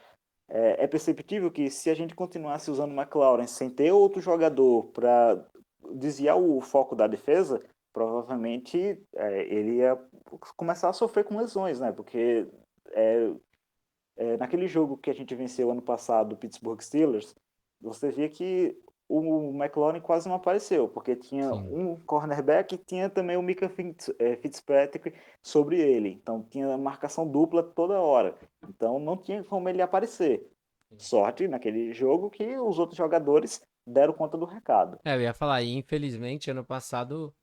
é perceptível que se a gente continuasse usando o McLaurin sem ter outro jogador para desviar o foco da defesa, provavelmente ele ia começar a sofrer com lesões, né? Porque é, naquele jogo que a gente venceu ano passado, o Pittsburgh Steelers, você via que o McLaurin quase não apareceu, porque tinha sim. um cornerback e tinha também o Micah Fitzpatrick sobre ele. Então tinha marcação dupla toda hora. Então não tinha como ele aparecer. Sorte naquele jogo que os outros jogadores deram conta do recado. Eu ia falar, e infelizmente, ano passado,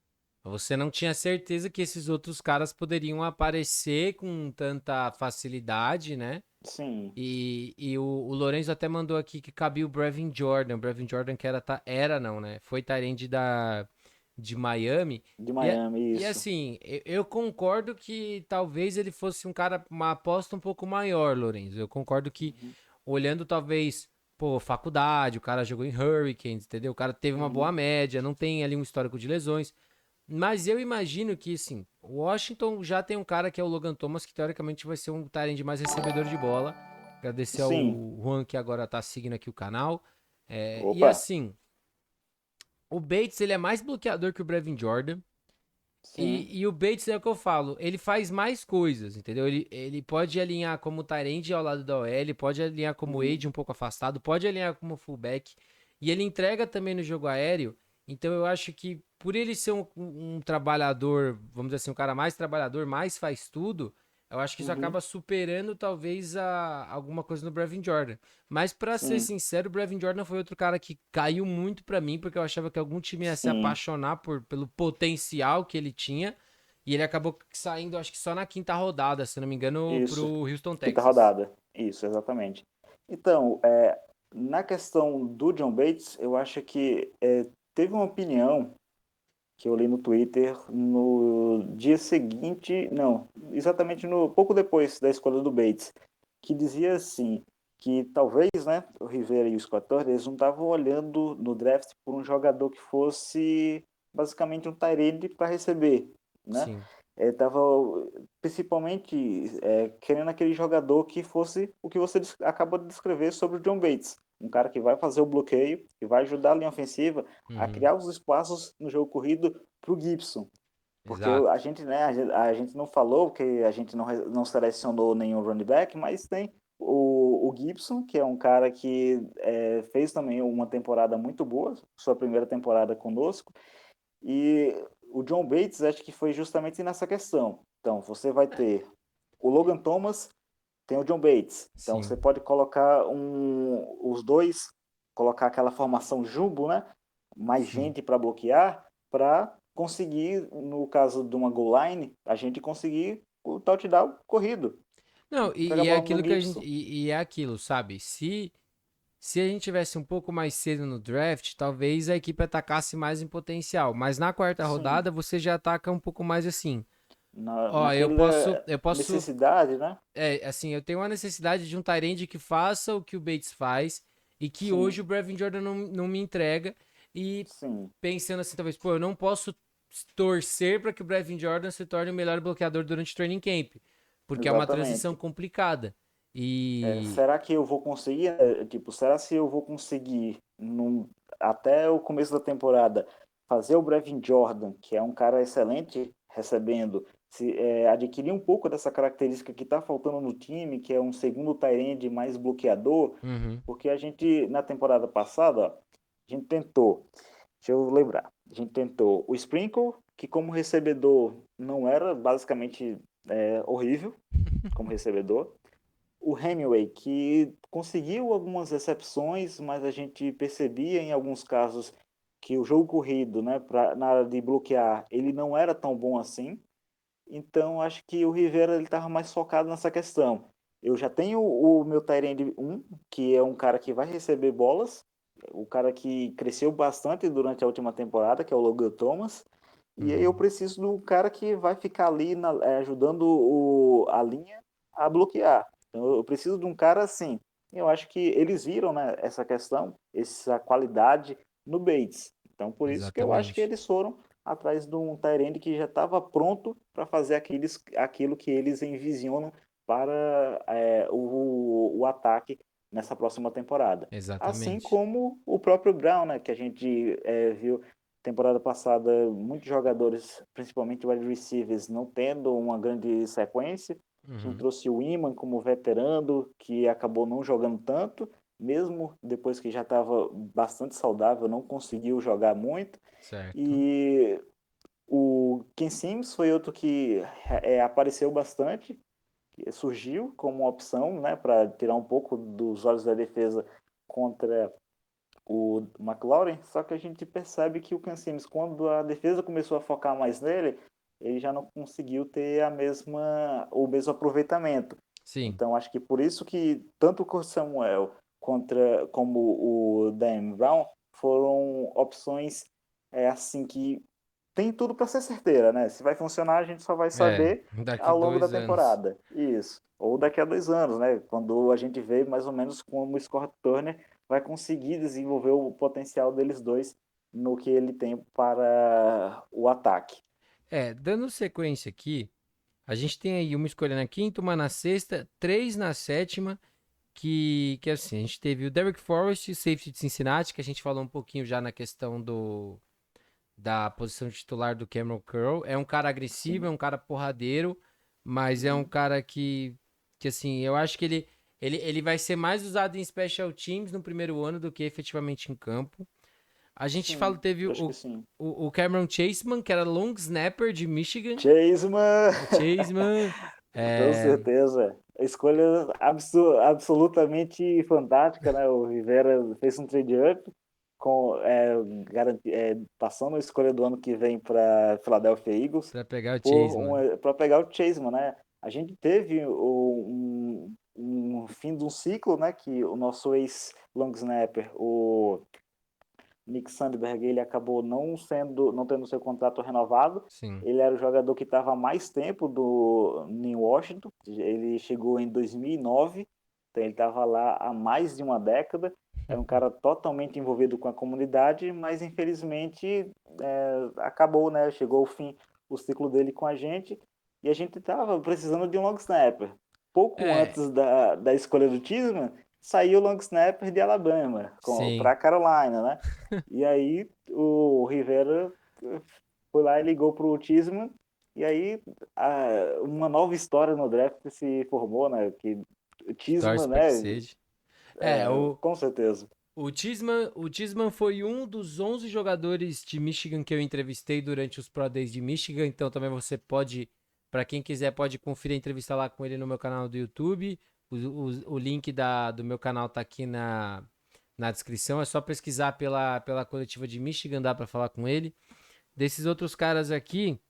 você não tinha certeza que esses outros caras poderiam aparecer com tanta facilidade, né? Sim, E o Lorenzo até mandou aqui que cabia o Brevin Jordan. O Brevin Jordan que era não, né? Foi tight de Miami. de E, Miami, e isso. assim, eu concordo que talvez ele fosse um cara, uma aposta um pouco maior, Lorenzo. Eu concordo que, Uhum, olhando talvez, pô, faculdade, o cara jogou em Hurricanes, entendeu? O cara teve uma boa uhum, média, não tem ali um histórico de lesões. Mas eu imagino que, sim, Washington já tem um cara que é o Logan Thomas, que teoricamente vai ser um tight end mais recebedor de bola. Agradecer ao sim, Juan que agora tá seguindo aqui o canal. E opa, assim, o Bates ele é mais bloqueador que o Brevin Jordan. sim, E o Bates é o que eu falo, ele faz mais coisas, entendeu? Ele pode alinhar como tight end ao lado da OL, pode alinhar como uhum, Age um pouco afastado, pode alinhar como fullback. E ele entrega também no jogo aéreo. Então eu acho que por ele ser um trabalhador, vamos dizer assim, um cara mais trabalhador, mais faz tudo, eu acho que isso uhum, acaba superando talvez alguma coisa no Brevin Jordan. Mas pra ser sim, sincero, o Brevin Jordan foi outro cara que caiu muito pra mim, porque eu achava que algum time ia se sim, apaixonar pelo potencial que ele tinha. E ele acabou saindo, acho que só na quinta rodada, se não me engano, pro isso. Houston Quinta Texas. rodada, isso, exatamente. Então, na questão do John Bates, eu acho que teve uma opinião que eu li no Twitter no dia seguinte, não, exatamente no pouco depois da escolha do Bates, que dizia assim, que talvez, né, o Rivera e o Scott Turner, eles não estavam olhando no draft por um jogador que fosse basicamente um tight end para receber, né? Sim. Tava principalmente querendo aquele jogador que fosse o que você acabou de descrever sobre o John Bates, um cara que vai fazer o bloqueio, que vai ajudar a linha ofensiva a Uhum. criar os espaços no jogo corrido para o Gibson. Porque a Exato. gente, né, a gente não falou que a gente não selecionou nenhum running back, mas tem o Gibson, que é um cara que fez também uma temporada muito boa, sua primeira temporada conosco, e o John Bates acho que foi justamente nessa questão. Então, você vai ter o Logan Thomas, tem o John Bates. Então, você Sim. pode colocar os dois, colocar aquela formação jumbo, né? Mais Sim. gente para bloquear, para conseguir, no caso de uma goal line, a gente conseguir o touchdown corrido. Não, Entrega a e é bola no aquilo que a gente. Gibson. E é aquilo, sabe? Se a gente tivesse um pouco mais cedo no draft, talvez a equipe atacasse mais em potencial. Mas na quarta Sim, rodada você já ataca um pouco mais assim. Ó, eu posso. naquela Eu posso. necessidade, né? Assim, eu tenho uma necessidade de um tight end que faça o que o Bates faz e que hoje Sim, o Brevin Jordan não me entrega. E sim, pensando assim, talvez, pô, eu não posso torcer para que o Brevin Jordan se torne o melhor bloqueador durante o training camp, porque é uma transição exatamente. complicada. E. Será que eu vou conseguir, tipo, será se eu vou conseguir até o começo da temporada fazer o Brevin Jordan, que é um cara excelente recebendo, adquirir um pouco dessa característica que está faltando no time, que é um segundo tight end mais bloqueador, Uhum, porque a gente na temporada passada, ó, a gente tentou, deixa eu lembrar, a gente tentou o Sprinkle, que como recebedor não era basicamente horrível como recebedor, o Hemingway, que conseguiu algumas recepções, mas a gente percebia em alguns casos que o jogo corrido, né, na área de bloquear, ele não era tão bom assim. Então, acho que o Rivera ele estava mais focado nessa questão. Eu já tenho o meu tight end 1, que é um cara que vai receber bolas, o cara que cresceu bastante durante a última temporada, que é o Logan Thomas. E aí eu uhum. preciso do cara que vai ficar ali ajudando a linha a bloquear. Então eu preciso de um cara assim. Eu acho que eles viram, né, essa questão, essa qualidade no Bates. Então por isso que eu acho que Exatamente. eles foram atrás de um tight end que já estava pronto para fazer aquilo que eles envisionam para o ataque nessa próxima temporada. Assim Exatamente. como o próprio Brown, né, que a gente viu temporada passada, muitos jogadores, principalmente wide receivers, não tendo uma grande sequência. A gente Uhum. trouxe o Iman como veterano, que acabou não jogando tanto, mesmo depois que já estava bastante saudável, não conseguiu jogar muito. Certo. E o Ken Sims foi outro que apareceu bastante, surgiu como uma opção, né, para tirar um pouco dos olhos da defesa contra o McLaurin, só que a gente percebe que o Cam Simmons, quando a defesa começou a focar mais nele, ele já não conseguiu ter o mesmo aproveitamento. Sim. Então acho que por isso que tanto o Samuel como o Dan Brown foram opções assim que tem tudo para ser certeira, né? Se vai funcionar, a gente só vai saber Daqui ao longo da 2 anos. temporada. Isso. Ou daqui a 2 anos, né? Quando a gente vê mais ou menos como o Scott Turner vai conseguir desenvolver o potencial deles dois no que ele tem para o ataque. Dando sequência aqui, a gente tem aí uma escolha na quinta, uma na sexta, 3 na sétima, que assim, a gente teve o Derrick Forrest, safety de Cincinnati, que a gente falou um pouquinho já na questão da posição de titular do Cameron Curl. É um cara agressivo, é Sim. um cara porradeiro, mas é um Uhum. cara que assim, eu acho que ele vai ser mais usado em special teams no primeiro ano do que efetivamente em campo. A gente fala, Sim, teve acho que sim. o Cameron Chaseman, que era long snapper de Michigan. Chaseman, O Chaseman, com é, certeza. Escolha absolutamente fantástica, né? O Rivera fez um trade-up passando a escolha do ano que vem para Philadelphia Eagles pra pegar o Chaseman. para pegar o Chaseman, né? A gente teve um fim de um ciclo, né? Que o nosso ex-long snapper, o Nick Sandberg, ele acabou não tendo seu contrato renovado. Sim. Ele era o jogador que estava mais tempo em Washington. Ele chegou em 2009, então ele estava lá há mais de uma década. Era um cara totalmente envolvido com a comunidade, mas infelizmente acabou, né? Chegou o fim, o ciclo dele com a gente, e a gente estava precisando de um long snapper. Pouco É, antes da escolha do Tisman, saiu o long snapper de Alabama sim. para Carolina, né? E aí o Rivera foi lá e ligou pro Tisman, e aí uma nova história no draft se formou, né? Que o Tisman, Torce pra que né? seja. É, o, Com certeza. o Tisman foi um dos 11 jogadores de Michigan que eu entrevistei durante os Pro Days de Michigan, então também você pode, pra quem quiser, pode conferir a entrevista lá com ele no meu canal do YouTube. O link do meu canal tá aqui na descrição, é só pesquisar pela coletiva de Michigan, dá pra falar com ele. Desses outros caras aqui,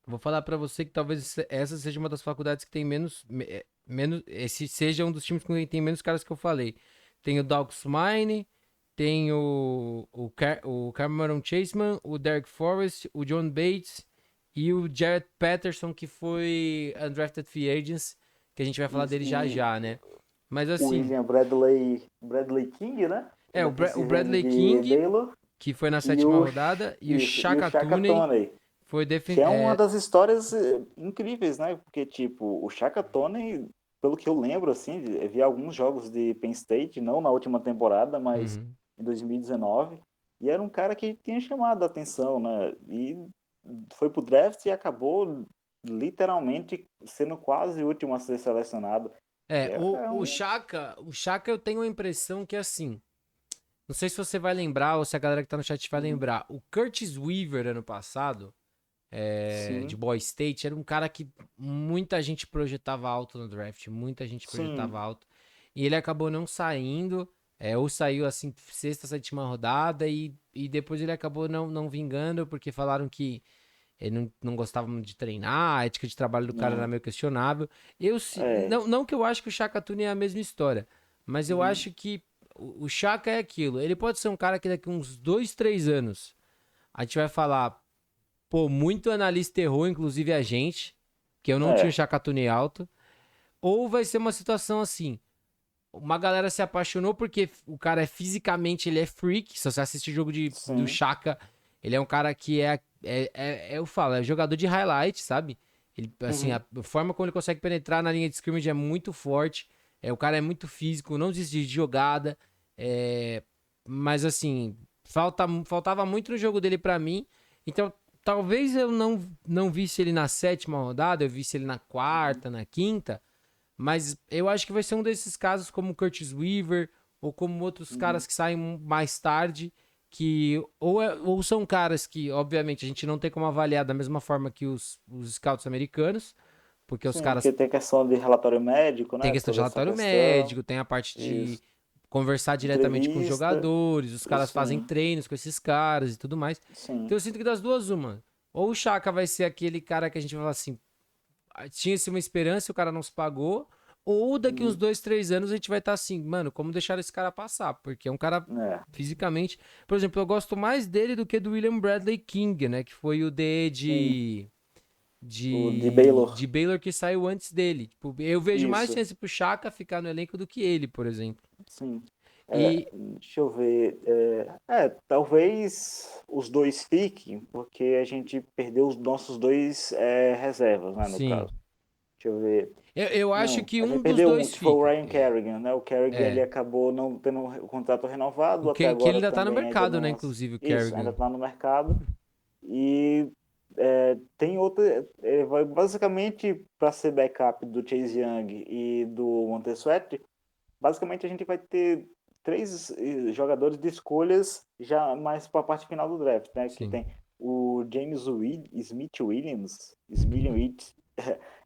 vou falar pra você que talvez essa seja uma das faculdades que tem menos, esse seja um dos times que tem menos caras que eu falei. Tem o Dawkins Mine, tem o Cameron Chaseman, o Derek Forrest, o John Bates e o Jarrett Patterson, que foi undrafted free agents, que a gente vai falar dele já E já, né? Mas assim, William Bradley King, né? O o defensive end Bradley de King, Baylor, que foi na e sétima rodada, e o e o Shaka Shaka Tooney Toney, foi que é uma das histórias incríveis, né? Porque, tipo, o Shaka Toney, pelo que eu lembro, assim, eu vi alguns jogos de Penn State, não na última temporada, mas Uhum. em 2019, e era um cara que tinha chamado a atenção, né? E foi pro draft e acabou literalmente sendo quase o último a ser selecionado. E É, é o um... Chaka, o Chaka eu tenho a impressão que assim, não sei se você vai lembrar ou se a galera que tá no chat vai Uhum. lembrar, o Curtis Weaver ano passado, de Sim, Boy State, era um cara que muita gente projetava alto no draft, muita gente projetava sim. alto, e ele acabou não saindo, ou saiu assim, sexta, sétima rodada, e depois ele acabou não vingando, porque falaram que ele não gostava muito de treinar, a ética de trabalho do cara era Não. meio questionável. É. Não que eu acho que o Chaka Tune é a mesma história, mas eu Uhum. acho que o Chaka é aquilo. Ele pode ser um cara que daqui uns 2, 3 anos a gente vai falar, pô, muito analista errou, inclusive a gente, que eu não tinha o É. Chaka Tune alto. Ou vai ser uma situação assim, uma galera se apaixonou porque o cara é fisicamente, ele é freak. Se você assistir o jogo do Sim. Chaka, ele é um cara que eu falo, é jogador de highlight, sabe? Ele, assim, a Uhum. forma como ele consegue penetrar na linha de scrimmage é muito forte. O cara é muito físico, não desiste de jogada. Mas assim, faltava muito no jogo dele pra mim. Então, talvez eu não visse ele na sétima rodada, eu visse ele na Uhum. quarta, na quinta. Mas eu acho que vai ser um desses casos como o Curtis Weaver ou como outros caras Uhum. que saem mais tarde, que ou são caras que, obviamente, a gente não tem como avaliar da mesma forma que os scouts americanos, porque os Sim, caras porque tem questão de relatório médico, têm né? questão de Toda essa relatório questão. médico, tem a parte de Isso. conversar diretamente com os Entrevista. jogadores, os caras fazem Sim, treinos com esses caras e tudo mais. Então sim. eu sinto que das duas, uma. Ou o Chaka vai ser aquele cara que a gente vai falar assim, tinha-se uma esperança e o cara não se pagou. Ou daqui uns Uhum. 2, 3 anos a gente vai estar assim, mano, como deixar esse cara passar? Porque é um cara É. fisicamente. Por exemplo, eu gosto mais dele do que do William Bradley King, né? Que foi o DE Sim. de, O de de, Baylor. de Baylor que saiu antes dele. Tipo, eu vejo mais Isso. chance pro Chaka ficar no elenco do que ele, por exemplo. Sim. E Deixa eu ver. Talvez os dois fiquem, porque a gente perdeu os nossos dois reservas, né, no sim, caso. Deixa eu ver. eu acho Não, que a gente um dos perdeu um, dois que foi o fica. Ryan Kerrigan, né? O Kerrigan ele É. acabou não tendo o contrato renovado, até Que ele agora ainda tá no também ainda mercado, né? não. Inclusive, o Isso, ainda Kerrigan. está no mercado. E tem outra. Vai basicamente para ser backup do Chase Young e do Montez Sweat. Basicamente a gente vai ter três jogadores de escolhas já mais para a parte final do draft, né? Que Sim. tem o Smith Williams, Smith Williams,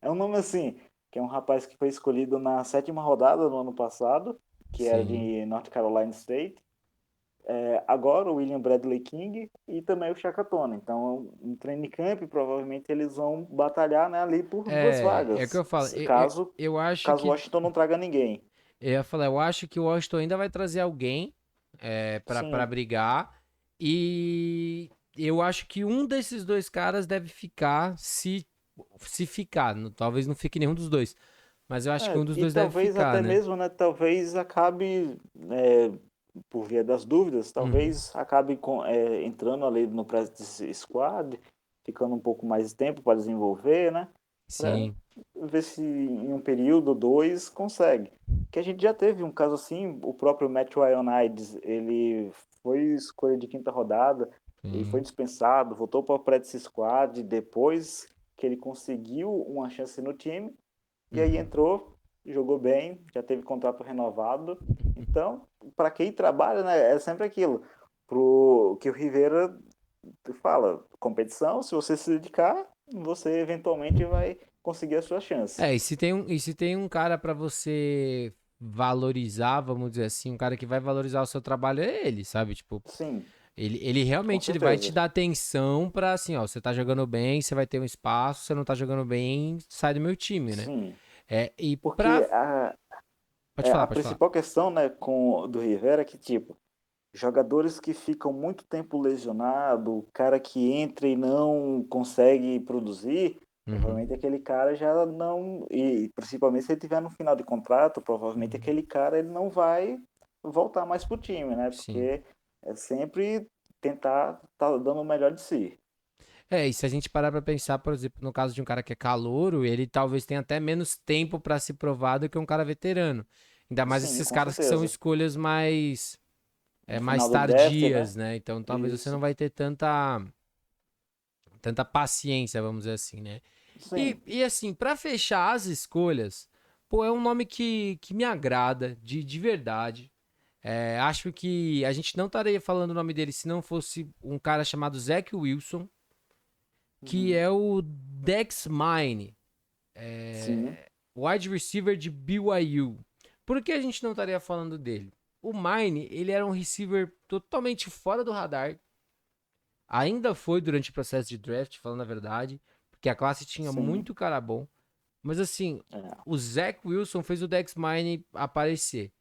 é um nome assim, que é um rapaz que foi escolhido na sétima rodada do ano passado, que era Sim. de North Carolina State. Agora o William Bradley King e também o Shaka Toney. Então, no training camp, provavelmente eles vão batalhar, né, ali por duas É o que vagas, eu falo. Eu acho caso o que. Washington não traga ninguém. Eu ia falar, eu acho que o Washington ainda vai trazer alguém pra Sim. brigar. E eu acho que um desses dois caras deve ficar se ficar. Talvez não fique nenhum dos dois. Mas eu acho que um dos E dois deve talvez ficar, até né? mesmo, né, talvez acabe, por via das dúvidas, Uhum. talvez acabe entrando ali no practice squad, ficando um pouco mais de tempo para desenvolver, né, para Sim. ver se em um período ou dois consegue. Que a gente já teve um caso assim, o próprio Matt Ioannidis, ele foi escolha de quinta rodada e foi Sim. dispensado, voltou para o practice squad depois que ele conseguiu uma chance no time. E aí Uhum. entrou, jogou bem, já teve contrato renovado. Então, para quem trabalha, né, é sempre aquilo. Pro que o Rivera fala, competição, se você se dedicar, você eventualmente vai conseguir a sua chance. E se tem um cara pra você valorizar, vamos dizer assim, um cara que vai valorizar o seu trabalho é ele, sabe? Tipo, Sim, ele com realmente ele vai te certeza. dar atenção pra assim, ó, você tá jogando bem, você vai ter um espaço, você não tá jogando bem, sai do meu time, né? Sim, E porque pra. Pode falar, a pode falar. principal questão, né, do Rivera é que, tipo, jogadores que ficam muito tempo lesionado, o cara que entra e não consegue produzir, Uhum, provavelmente aquele cara já não, e principalmente se ele tiver no final de contrato, provavelmente uhum, aquele cara ele não vai voltar mais pro time, né? sim. Porque é sempre tentar tá dando o melhor de si. E se a gente parar pra pensar, por exemplo, no caso de um cara que é calouro, ele talvez tenha até menos tempo pra se provar do que um cara veterano. Ainda mais Sim, esses com caras que são certeza. escolhas No mais final do draft, né? tardias, né? Então talvez você Isso. não vai ter tanta paciência, vamos dizer assim, né? E, Sim. e assim, pra fechar as escolhas, pô, é um nome que me agrada, de verdade. Acho que a gente não estaria falando o nome dele se não fosse um cara chamado Zach Wilson, que Uhum. é o Dex Mine, Sim. wide receiver de BYU. Por que a gente não estaria falando dele? O Mine, ele era um receiver totalmente fora do radar. Ainda foi durante o processo de draft, falando a verdade, porque a classe tinha Sim. muito cara bom. Mas assim, É. o Zach Wilson fez o Dex Mine aparecer.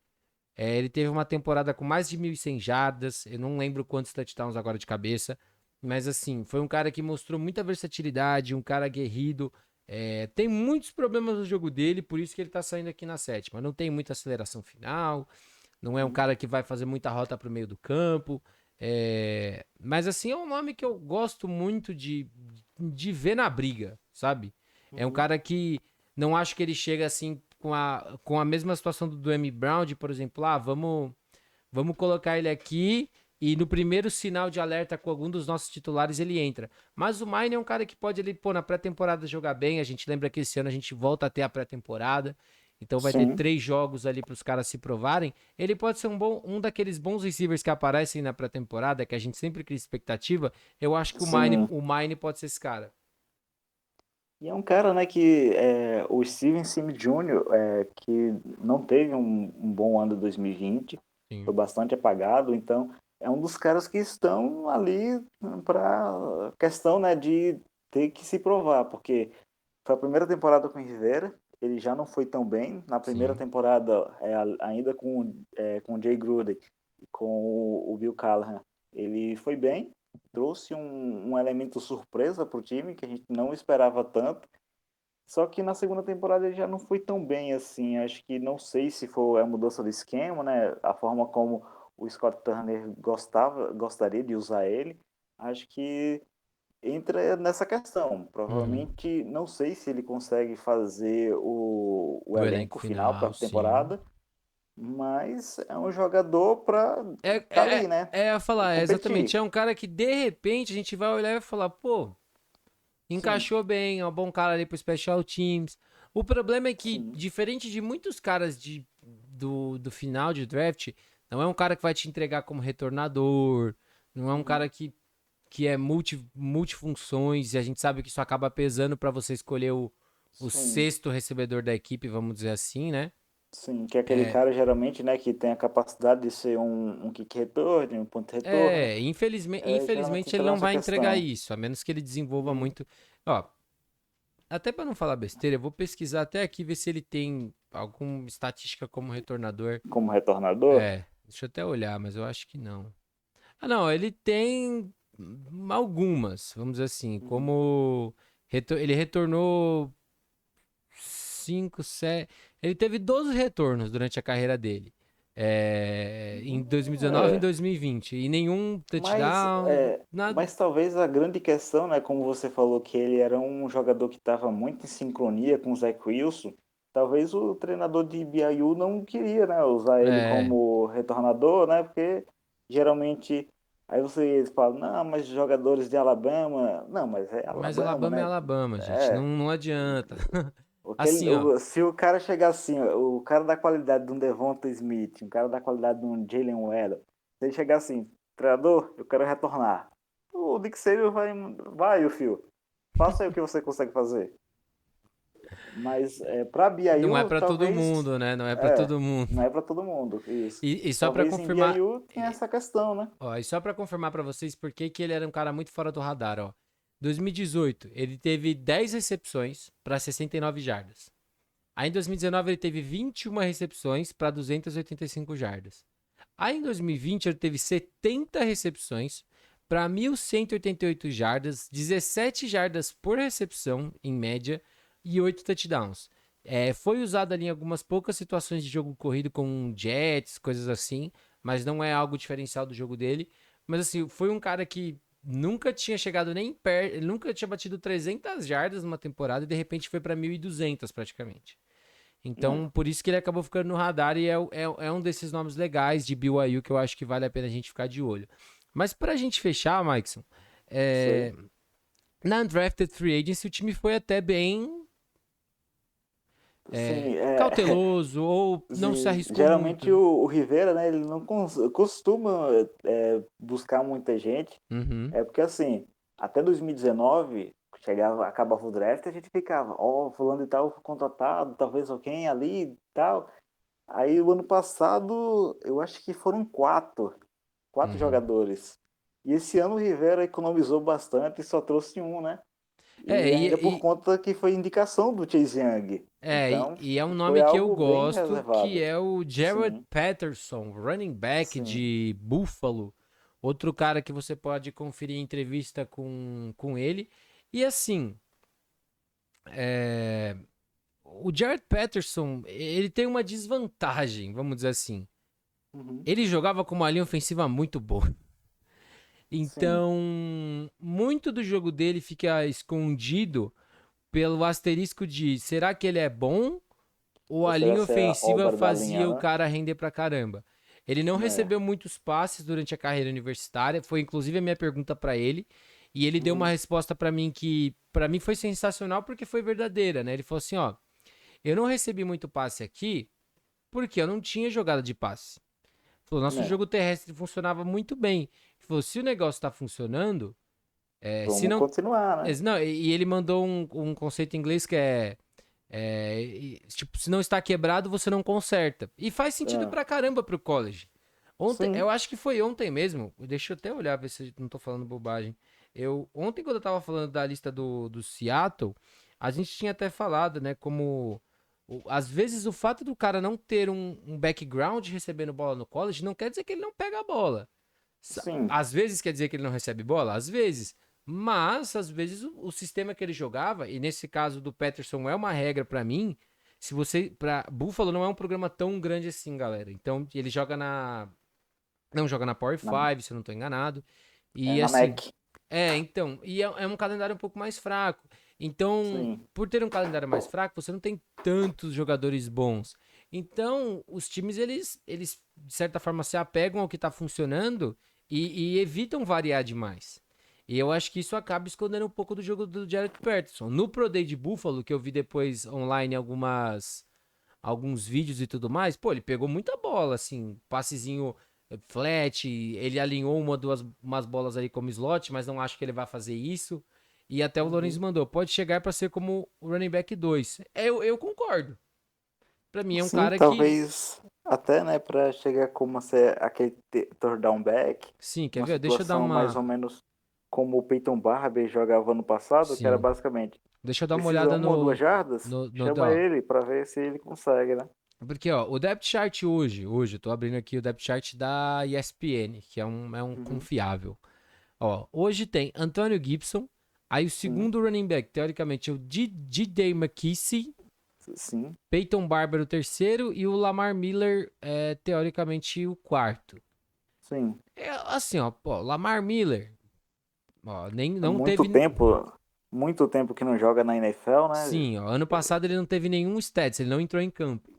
Ele teve uma temporada com mais de 1.100 jardas. Eu não lembro quantos touchdowns agora de cabeça. Mas assim, foi um cara que mostrou muita versatilidade, um cara aguerrido. Tem muitos problemas no jogo dele, por isso que ele tá saindo aqui na sétima. Não tem muita aceleração final, não é um Uhum. cara que vai fazer muita rota pro meio do campo. Mas assim, é um nome que eu gosto muito de ver na briga, sabe? É um Uhum. cara que não acho que ele chega assim com a mesma situação do M. Brown, de, por exemplo, vamos colocar ele aqui e no primeiro sinal de alerta com algum dos nossos titulares ele entra. Mas o Mine é um cara que pode ele, pô, na pré-temporada jogar bem. A gente lembra que esse ano a gente volta a ter a pré-temporada. Então vai ter Sim. 3 jogos ali para os caras se provarem. Ele pode ser um daqueles bons receivers que aparecem na pré-temporada, que a gente sempre cria expectativa. Eu acho que o Mine, Sim. o Mine pode ser esse cara. E é um cara, né, que o Steven Sim Jr., que não teve um bom ano de 2020, foi Sim. bastante apagado, então é um dos caras que estão ali para questão, né, de ter que se provar, porque foi a primeira temporada com o Rivera, ele já não foi tão bem. Na primeira Sim. temporada, ainda com o Jay Gruden e com o Bill Callahan, ele foi bem, trouxe um elemento surpresa para o time que a gente não esperava tanto. Só que na segunda temporada ele já não foi tão bem assim. Acho que não sei se foi a mudança do esquema, né? A forma como o Scott Turner gostaria de usar ele. Acho que entra nessa questão. Uhum. Provavelmente não sei se ele consegue fazer o O elenco elenco final para final, a sim. temporada, mas é um jogador para É, tá é, ali, é, né? é a falar, é exatamente. Competir. É um cara que de repente a gente vai olhar e falar, pô, Sim, encaixou bem, é um bom cara ali pro Special Teams. O problema é que, sim, diferente de muitos caras do final de draft, não é um cara que vai te entregar como retornador, não é um uhum, cara que é multifunções, e a gente sabe que isso acaba pesando para você escolher o sim. sexto recebedor da equipe, vamos dizer assim, né? Sim, que é aquele cara geralmente, né, que tem a capacidade de ser um kick return, um punt return, geralmente Infelizmente ele entra não nessa vai entregar questão. isso, a menos que ele desenvolva Uhum. muito. Ó, até para não falar besteira, eu vou pesquisar até aqui ver se ele tem alguma estatística como retornador. Como retornador? É, deixa eu até olhar, mas eu acho que não. Ah, não, ele tem algumas, vamos dizer assim, Uhum. como ele retornou 5, 7. Ele teve 12 retornos durante a carreira dele. Em 2019 e em É, 2020. E nenhum mas, touchdown, nada. mas talvez a grande questão, né, como você falou que ele era um jogador que estava muito em sincronia com o Zach Wilson, talvez o treinador de BYU não queria, né, usar ele É, como retornador, né, porque geralmente aí você fala, não, mas jogadores de Alabama, não, mas é mas Alabama, Alabama é né? Alabama, gente. É, Não adianta. aquele, Assim, ó. se o cara chegar assim, o cara da qualidade de um Devonta Smith, um cara da qualidade de um Jalen Waddle, se ele chegar assim, treinador, eu quero retornar. O Nick Saban vai, o fio, faça aí o que você consegue fazer. Mas para Não é BYU, pra todo talvez, mundo, né? Não é pra é, todo mundo. não é para todo mundo, isso. E só pra Talvez em confirmar. BYU tenha essa questão, né? Ó, e só pra confirmar pra vocês por que ele era um cara muito fora do radar, ó. 2018, ele teve 10 recepções pra 69 jardas. Aí em 2019 ele teve 21 recepções para 285 jardas. Aí em 2020 ele teve 70 recepções para 1.188 jardas, 17 jardas por recepção em média e 8 touchdowns. Foi usado ali em algumas poucas situações de jogo corrido com jets, coisas assim, mas não é algo diferencial do jogo dele. Mas assim, foi um cara que nunca tinha chegado nem perto, ele nunca tinha batido 300 jardas numa temporada e de repente foi para 1.200 praticamente. É, Então, por isso que ele acabou ficando no radar e é um desses nomes legais de BYU que eu acho que vale a pena a gente ficar de olho. Mas pra gente fechar, Mikeson, sei. é, na Undrafted Free Agency o time foi até bem Sim, cauteloso ou não se sim, arriscou geralmente muito. o Rivera, né, ele não costuma buscar muita gente. Uhum, É porque assim, até 2019, acabava o draft, a gente ficava, ó, fulano e tal foi contratado, talvez alguém ali e tal. Aí o ano passado, eu acho que foram quatro uhum. jogadores. E esse ano o Rivera economizou bastante e só trouxe um, né? É, E ainda por conta que foi indicação do Chase Young. Então, e é um foi nome que eu algo bem gosto, que reservado. é o Jared Sim, Patterson, running back sim. de Buffalo. Outro cara que você pode conferir entrevista com ele. E assim, é, o Jared Patterson, ele tem uma desvantagem, vamos dizer assim. Uhum. Ele jogava com uma linha ofensiva muito boa. Sim. Então, muito do jogo dele fica escondido pelo asterisco de será que ele é bom ou Ou a será linha ser a ofensiva obra da linha, fazia o né? cara render pra caramba. Ele não É. recebeu muitos passes durante a carreira universitária, foi inclusive a minha pergunta pra ele, e ele deu uma Uhum. resposta pra mim que pra mim foi sensacional porque foi verdadeira, né? Ele falou assim, ó, eu não recebi muito passe aqui porque eu não tinha jogada de passe. Ele falou, nosso É. jogo terrestre funcionava muito bem. Ele falou, se o negócio tá funcionando, Se Vamos não, continuar, né? não, e ele mandou um conceito em inglês que tipo, se não está quebrado, você não conserta. E faz sentido É, pra caramba pro college. Ontem, sim, eu acho que foi ontem mesmo. Deixa eu até olhar, ver se eu não tô falando bobagem. Ontem, quando eu tava falando da lista do Seattle, a gente tinha até falado, né, como às vezes o fato do cara não ter um background recebendo bola no college não quer dizer que ele não pega a bola. sim. Às vezes quer dizer que ele não recebe bola? Às vezes. Mas, às vezes, o sistema que ele jogava, e nesse caso do Peterson é uma regra pra mim, se você. Pra Buffalo não é um programa tão grande assim, galera. Então, ele joga na. Não joga na Power Na, 5, se eu não tô enganado. é E na assim. Mac. Então. E é um calendário um pouco mais fraco. Então, Sim. por ter um calendário mais fraco, você não tem tantos jogadores bons. Então, os times, eles de certa forma, se apegam ao que tá funcionando e evitam variar demais. E eu acho que isso acaba escondendo um pouco do jogo do Jared Peterson. No Pro Day de Buffalo, que eu vi depois online alguns vídeos e tudo mais, pô, ele pegou muita bola, assim, passezinho flat, ele alinhou umas bolas ali como slot, mas não acho que ele vai fazer isso. E até o Lourenço Uhum. mandou, pode chegar para ser como o running back 2. Eu concordo. Pra mim é um Sim, cara que, talvez até, né, para chegar como ser aquele third down back, sim, quer uma ver? Deixa eu dar situação mais uma, ou menos como o Peyton Barber jogava ano passado, que era sim, basicamente, deixa eu dar uma precisa olhada uma ou duas jardas, chama ó, ele para ver se ele consegue, né? porque, ó, o depth chart hoje, eu tô abrindo aqui o depth chart da ESPN, que é um Uhum. confiável. Ó, hoje tem Antonio Gibson, aí o Sim, segundo running back, teoricamente, é o D.J. McKissick, sim, Peyton Barber o terceiro e o Lamar Miller, teoricamente, o quarto. sim. É assim, ó, pô, Lamar Miller, ó, nem, Há não teve. muito tempo que não joga na NFL, né? Sim, ó, ano passado ele não teve nenhum stats, ele não entrou em campo.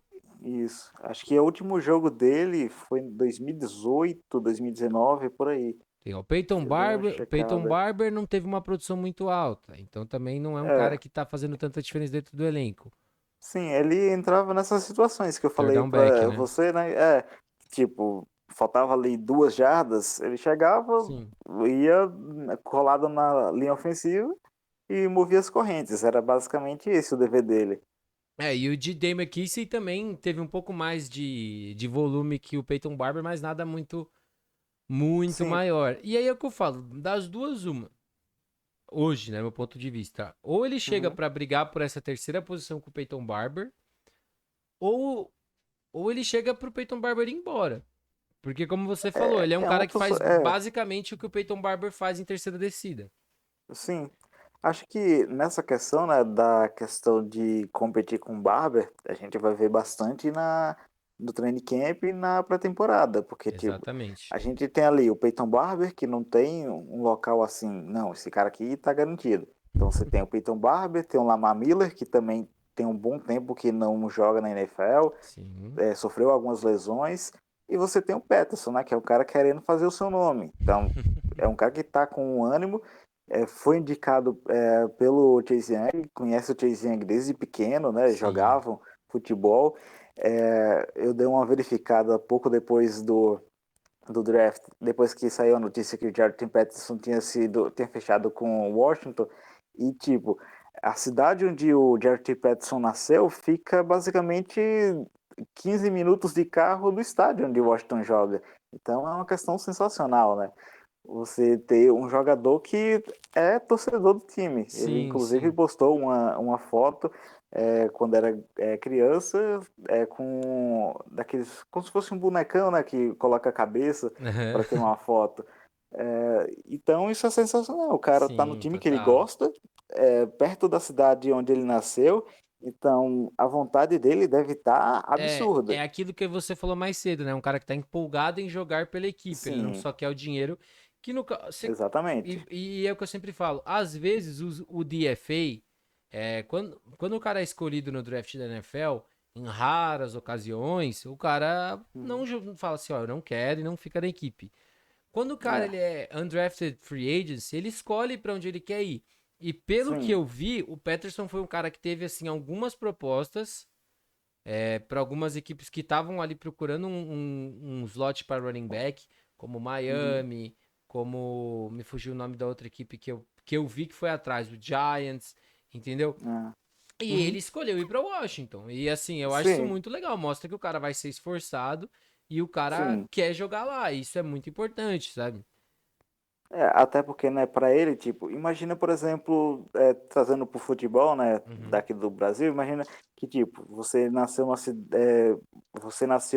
Isso. Acho que o último jogo dele foi em 2018, 2019, por aí. Tem, ó, Deixa eu dar uma Peyton checada. Barber não teve uma produção muito alta, então também não é um cara É, que tá fazendo tanta diferença dentro do elenco. sim, ele entrava nessas situações que eu Third falei down back, pra né? você, né? Tipo, faltava ali 2 jardas, ele chegava, Sim. ia colado na linha ofensiva e movia as correntes. Era basicamente esse o dever dele. E o D.J. McKissick também teve um pouco mais de volume que o Peyton Barber, mas nada muito Sim. maior. E aí é o que eu falo, das duas, uma. Hoje, né, meu ponto de vista. Ou ele chega Uhum. pra brigar por essa terceira posição com o Peyton Barber, ou, ou ele chega pro Peyton Barber ir embora. Porque, como você falou, ele é um É cara uma que faz pessoa. basicamente o que o Peyton Barber faz em terceira descida. Sim. Acho que nessa questão, né, da questão de competir com o Barber, a gente vai ver bastante no training camp e na pré-temporada, porque, tipo, Exatamente. a gente tem ali o Peyton Barber, que não tem um local assim, não, esse cara aqui tá garantido. Então você tem o Peyton Barber, tem o Lamar Miller, que também tem um bom tempo que não joga na NFL, Sim. sofreu algumas lesões, e você tem o Peterson, né, que é o cara querendo fazer o seu nome. Então, é um cara que tá com um ânimo, foi indicado pelo Chase Young, conhece o Chase Young desde pequeno, né? Sim. Jogavam futebol. Eu dei uma verificada pouco depois do draft, depois que saiu a notícia que o Jordan Peterson tinha fechado com o Washington, e tipo, a cidade onde o Jordan Peterson nasceu fica basicamente 15 minutos de carro do estádio onde o Washington joga. Então é uma questão sensacional, né? Você ter um jogador que é torcedor do time. Ele, Sim, inclusive, sim. postou uma foto quando era criança, como se fosse um bonecão, né, que coloca a cabeça para ter uma foto. Então, isso é sensacional. O cara tá no Sim, time que ele total. gosta, perto da cidade onde ele nasceu. Então, a vontade dele deve estar É absurda. aquilo que você falou mais cedo, né? Um cara que tá empolgado em jogar pela equipe. Ele não Sim, só quer o dinheiro. Que no exatamente. e é o que eu sempre falo. Às vezes o DFA, quando o cara é escolhido no draft da NFL, em raras ocasiões, o cara Uhum. não fala assim, ó, eu não quero e não fica na equipe. Quando o cara É, ele é undrafted free agency, ele escolhe pra onde ele quer ir. E pelo que sim. eu vi, o Peterson foi um cara que teve assim algumas propostas para algumas equipes que estavam ali procurando um slot para running back, como Uhum. Miami, como me fugiu o nome da outra equipe que eu vi que foi atrás, o Giants, entendeu? Ah. E Uhum. ele escolheu ir para Washington. E assim, eu acho isso Sim, muito legal. Mostra que o cara vai ser esforçado e o cara sim. quer jogar lá. Isso é muito importante, sabe? É, até porque, né, para ele, tipo, imagina, por exemplo, trazendo pro futebol, né, Uhum. daqui do Brasil, imagina que, tipo, você nasceu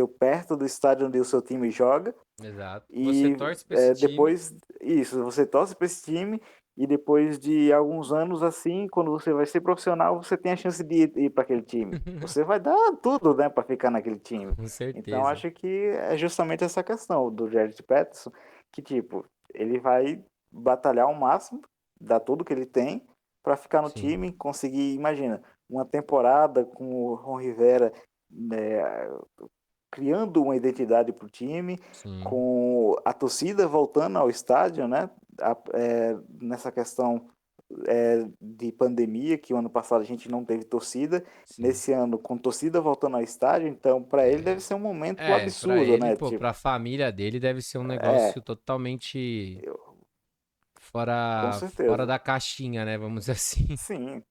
perto do estádio onde o seu time joga Exato. Você e torce para esse time. depois, isso, você torce para esse time e depois de alguns anos assim, quando você vai ser profissional, você tem a chance de ir para aquele time. Você vai dar tudo, né, para ficar naquele time. Com Então, certeza. acho que é justamente essa questão do Jared Patterson, que, tipo, ele vai batalhar ao máximo, dar tudo que ele tem para ficar no Sim, time, conseguir, imagina, uma temporada com o Ron Rivera, né, criando uma identidade para o time, sim, com a torcida voltando ao estádio, né? Nessa questão de pandemia, que o ano passado a gente não teve torcida, sim. nesse ano com torcida voltando ao estádio, então para ele deve ser um momento Pra absurdo, ele, né? pô, Tipo, pra família dele deve ser um é, negócio totalmente com fora certeza. da caixinha, né? Vamos dizer assim. Sim.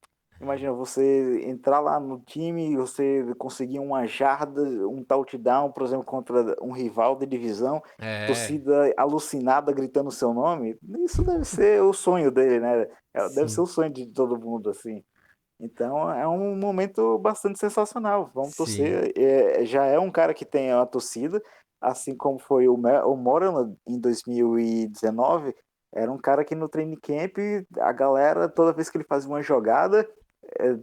Imagina você entrar lá no time e você conseguir uma jarda, um touchdown, por exemplo, contra um rival de divisão, É, torcida alucinada gritando seu nome. Isso deve ser o sonho dele, né? Deve ser sim, o sonho de todo mundo, assim. Então é um momento bastante sensacional. Vamos sim. torcer. Já é um cara que tem a torcida, assim como foi o Moreland em 2019. Era um cara que no training camp, a galera, toda vez que ele fazia uma jogada,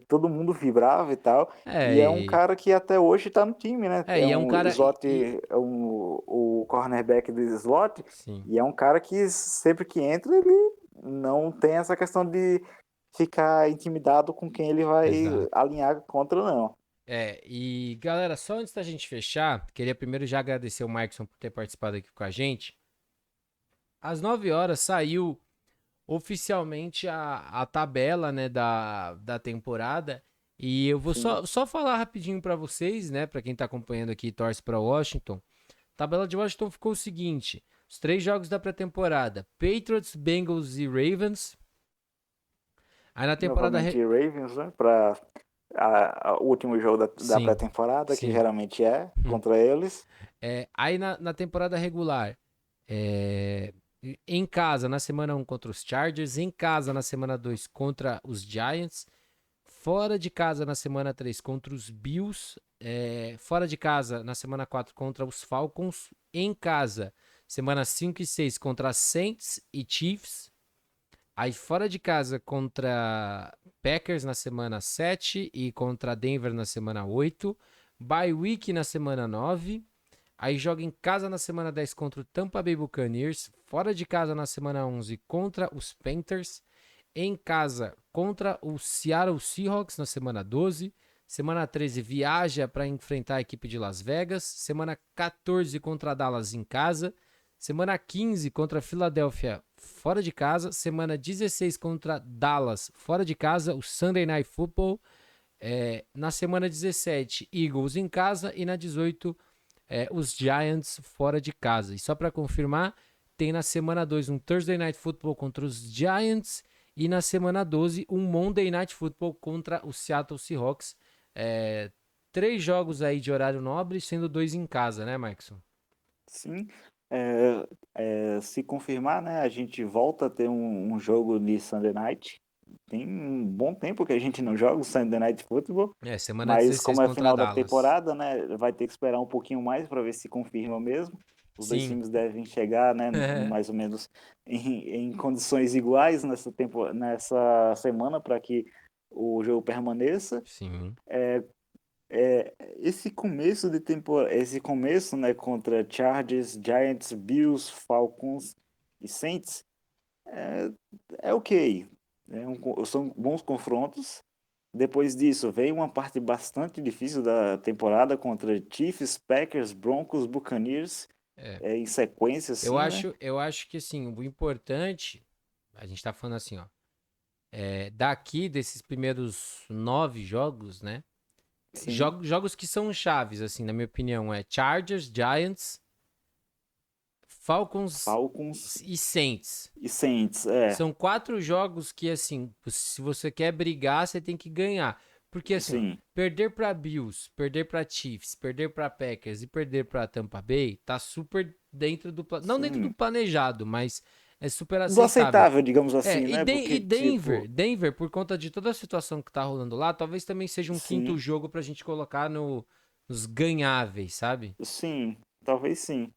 todo mundo vibrava e tal. É, E é um cara que até hoje está no time, né? É e é um um cara. slot, o cornerback do slot. Sim. E é um cara que sempre que entra, ele não tem essa questão de ficar intimidado com quem ele vai Exato. alinhar contra, não. E galera, só antes da gente fechar, queria primeiro já agradecer o Markson por ter participado aqui com a gente. Às 9 horas saiu oficialmente a tabela, né, da temporada. E eu vou Sim, só falar rapidinho para vocês, né, para quem tá acompanhando aqui e torce para Washington. A tabela de Washington ficou o seguinte: os 3 jogos da pré-temporada: Patriots, Bengals e Ravens. Aí na temporada. novamente Ravens, né, para o último jogo da Sim, pré-temporada, que sim. geralmente é contra eles. Aí na temporada regular, é, em casa na semana 1 contra os Chargers, em casa na semana 2 contra os Giants, fora de casa na semana 3 contra os Bills, fora de casa na semana 4 contra os Falcons, em casa semana 5 e 6 contra Saints e Chiefs, aí fora de casa contra Packers na semana 7 e contra Denver na semana 8, bye week na semana 9. Aí joga em casa na semana 10 contra o Tampa Bay Buccaneers, fora de casa na semana 11 contra os Panthers, em casa contra o Seattle Seahawks na semana 12, semana 13 viaja para enfrentar a equipe de Las Vegas, semana 14 contra Dallas em casa, semana 15 contra a Filadélfia fora de casa, semana 16 contra Dallas fora de casa, o Sunday Night Football, na semana 17 Eagles em casa e na 18 os Giants fora de casa. E só para confirmar, tem na semana 2 um Thursday Night Football contra os Giants e na semana 12 um Monday Night Football contra o Seattle Seahawks. 3 jogos aí de horário nobre, sendo 2 em casa, né, Markson? Sim, se confirmar, né, a gente volta a ter um jogo de Sunday Night. Tem um bom tempo que a gente não joga o Sunday Night Football, Semana mas 16 como é contra final da Dallas. temporada, né, vai ter que esperar um pouquinho mais para ver se confirma mesmo. Os dois Sim. times devem chegar, né, mais ou menos em condições iguais nessa semana para que o jogo permaneça. Sim. Esse começo de temporada, esse começo, né, contra Chargers, Giants, Bills, Falcons e Saints é, é ok. São bons confrontos. Depois disso, vem uma parte bastante difícil da temporada contra Chiefs, Packers, Broncos, Buccaneers, É. em sequência, assim, né? Eu acho que assim, o importante, a gente tá falando assim, ó, daqui desses primeiros 9 jogos, né? Sim, Jogos que são chaves, assim, na minha opinião, é Chargers, Giants, Falcons Falcons e Saints. e Saints, é. São 4 jogos que, assim, se você quer brigar, você tem que ganhar. Porque, assim, ó, Sim, perder pra Bills, perder pra Chiefs, perder pra Packers e perder pra Tampa Bay, tá super dentro do... Não dentro do sim. planejado, mas é super Do aceitável. aceitável, digamos É, assim, e, né? e Porque, tipo, Denver, por conta de toda a situação que tá rolando lá, talvez também seja um quinto sim, jogo pra gente colocar nos ganháveis, sabe? sim, talvez sim.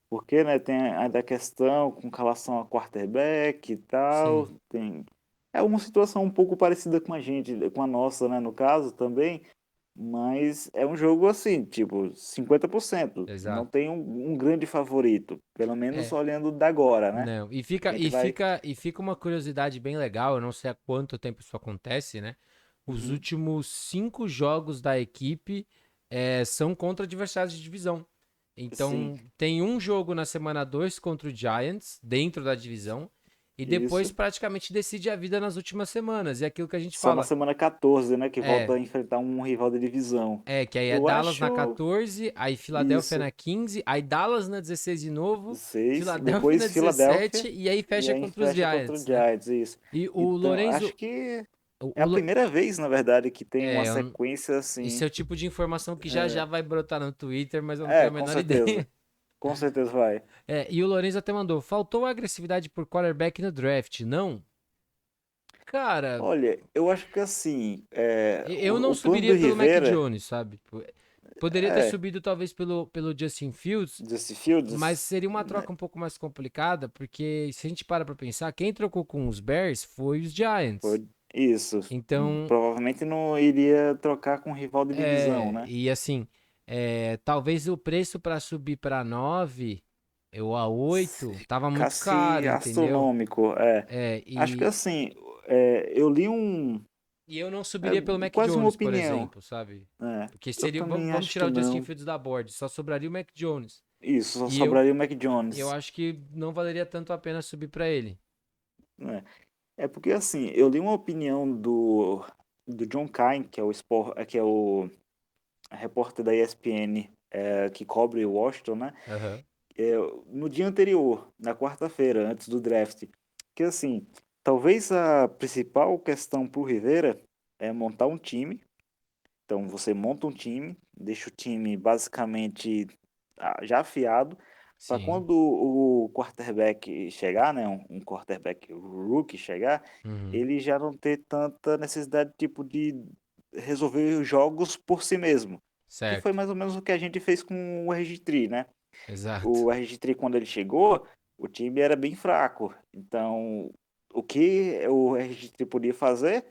Porque, né, tem ainda a questão com relação a quarterback e tal, Sim, tem... É uma situação um pouco parecida com a gente, com a nossa, né, no caso também, mas é um jogo assim, tipo, 50%. Não exato. tem um grande favorito, pelo menos É, olhando da agora, né? não, A gente vai... e fica uma curiosidade bem legal, eu não sei há quanto tempo isso acontece, né? Os Uhum. últimos 5 jogos da equipe são contra adversários de divisão. Sim, Então, tem um jogo na semana 2 contra o Giants, dentro da divisão, e depois isso. praticamente decide a vida nas últimas semanas. E é aquilo que a gente Só na fala, semana 14, né, que volta é, a enfrentar um rival de divisão. que aí é Eu Dallas na acho 14, aí Filadélfia isso. na 15, aí Dallas na 16 de novo, 6, Filadélfia na depois 17 Filadélfia e aí e fecha aí contra os fecha contra o Giants, né? Giants, isso. E o Então, Lorenzo, acho que é o a Lo- primeira vez, na verdade, que tem uma eu não- sequência esse assim. é o tipo de informação que já já vai brotar no Twitter, mas eu não tenho É, a com menor certeza. ideia. Com certeza vai. E o Lorenzo até mandou, faltou agressividade por quarterback no draft, não? Cara, Olha, eu acho que assim, eu não o plano do subiria pelo Mac Rivera, Jones, sabe? Poderia ter é, subido talvez pelo Justin Fields, Jesse mas Fields, seria uma né, troca um pouco mais complicada, porque se a gente para pra pensar, quem trocou com os Bears foi os Giants. foi isso. Então, Provavelmente não iria trocar com um rival de divisão, né? e assim, talvez o preço para subir para 9 ou a 8 tava muito caro, Ficasse entendeu? astronômico, é. É, Acho que e, assim, eu li e eu não é, subiria pelo Mac quase uma Jones, por opinião. exemplo, sabe? É, Porque eu seria, também vamos acho que tirar o Justin não. Fields da board, só sobraria o Mac Jones. Isso, só E eu, sobraria o Mac eu Jones. acho que não valeria tanto a pena subir para ele. Né? É porque assim, eu li uma opinião do John Kine, que é que é o repórter da ESPN, que cobre o Washington, né? Aham. É, no dia anterior, na quarta-feira, antes do draft, que assim, talvez a principal questão para o Rivera é montar um time. Então você monta um time, deixa o time basicamente já afiado, para Sim. quando o quarterback chegar, né, um quarterback rookie chegar, Uhum. ele já não ter tanta necessidade tipo de resolver os jogos por si mesmo, que foi Certo. mais ou menos o que a gente fez com o RG3, né? Exato. O RG3 quando ele chegou, o time era bem fraco. Então, o que o RG3 podia fazer?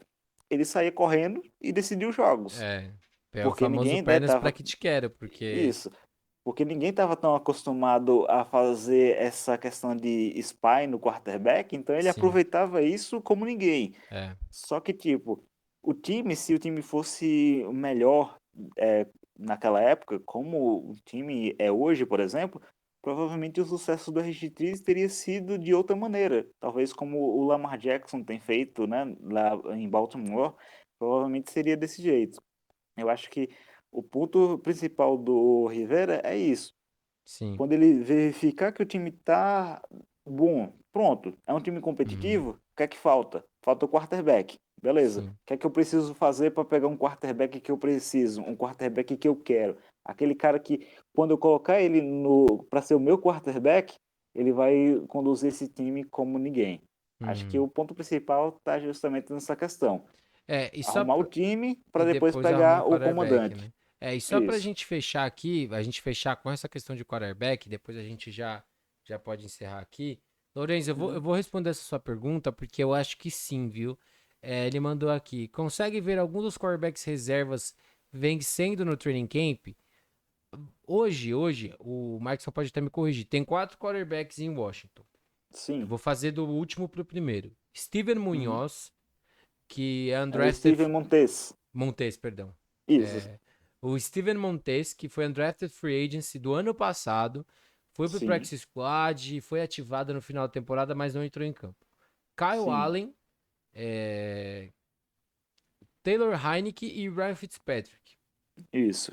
Ele saía correndo e decidia os jogos. É. É o Porque famoso ninguém, né, pernas para tava... que te quero, porque Isso. Porque ninguém estava tão acostumado a fazer essa questão de spy no quarterback, então ele sim, aproveitava isso como ninguém. é. Só que, tipo, se o time fosse o melhor é, naquela época, como o time é hoje, por exemplo, provavelmente o sucesso do RG3 teria sido de outra maneira. Talvez como o Lamar Jackson tem feito, né, lá em Baltimore, provavelmente seria desse jeito. Eu acho que o ponto principal do Rivera é isso. Sim. Quando ele verificar que o time tá bom, pronto, é um time Uhum. competitivo, o que é que falta? Falta o quarterback. Beleza. O Sim. que é que eu preciso fazer para pegar um quarterback que eu preciso, um quarterback que eu quero? Aquele cara que, quando eu colocar ele no para ser o meu quarterback, ele vai conduzir esse time como ninguém. Acho que Uhum. o ponto principal está justamente nessa questão. E só Arrumar o time e para depois depois arrumar o pegar o quarterback, comandante. né? E só pra Isso. gente fechar aqui, a gente fechar com essa questão de quarterback, depois a gente já pode encerrar aqui. Lourenço, eu Uhum. vou responder essa sua pergunta porque eu acho que sim, viu? Ele mandou aqui. Consegue ver algum dos quarterbacks reservas vencendo no training camp? Hoje, o Mikeson pode até me corrigir. Tem 4 quarterbacks em Washington. Eu Sim. vou fazer do último pro primeiro. Steven Uhum. Munhoz, que é É o undrafted. Steven Montes. Montes, perdão. Isso. É, o Steven Montes, que foi undrafted free agency do ano passado, foi pro Sim. practice squad, foi ativado no final da temporada, mas não entrou em campo. Kyle Sim. Allen, Taylor Heinicke e Ryan Fitzpatrick. Isso.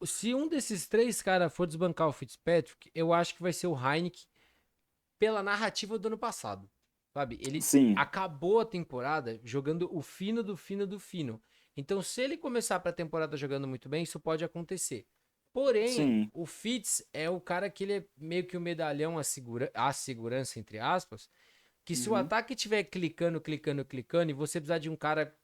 Se um desses três caras for desbancar o Fitzpatrick, eu acho que vai ser o Heineken pela narrativa do ano passado. Sabe? Ele Sim, acabou a temporada jogando o fino do fino do fino. Então, se ele começar para a temporada jogando muito bem, isso pode acontecer. Porém, sim, o Fitz é o cara que ele é meio que o medalhão à segurança, entre aspas, que se o uhum, ataque estiver clicando, clicando, clicando, e você precisar de um cara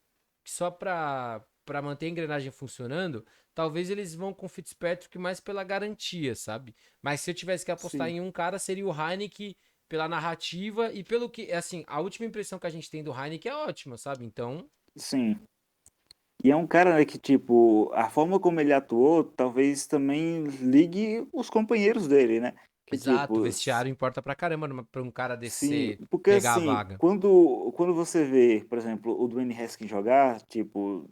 só para manter a engrenagem funcionando, talvez eles vão com o Fitzpatrick mais pela garantia, sabe? Mas se eu tivesse que apostar sim, em um cara, seria o Heineken pela narrativa e pelo que, assim, a última impressão que a gente tem do Heineken é ótima, sabe? Então, sim. E é um cara, né, que, tipo, a forma como ele atuou, talvez também ligue os companheiros dele, né? Que, exato, o tipo, vestiário importa pra caramba pra um cara sim, descer, porque pegar a assim, vaga. quando você vê, por exemplo, o Dwayne Haskins jogar, tipo,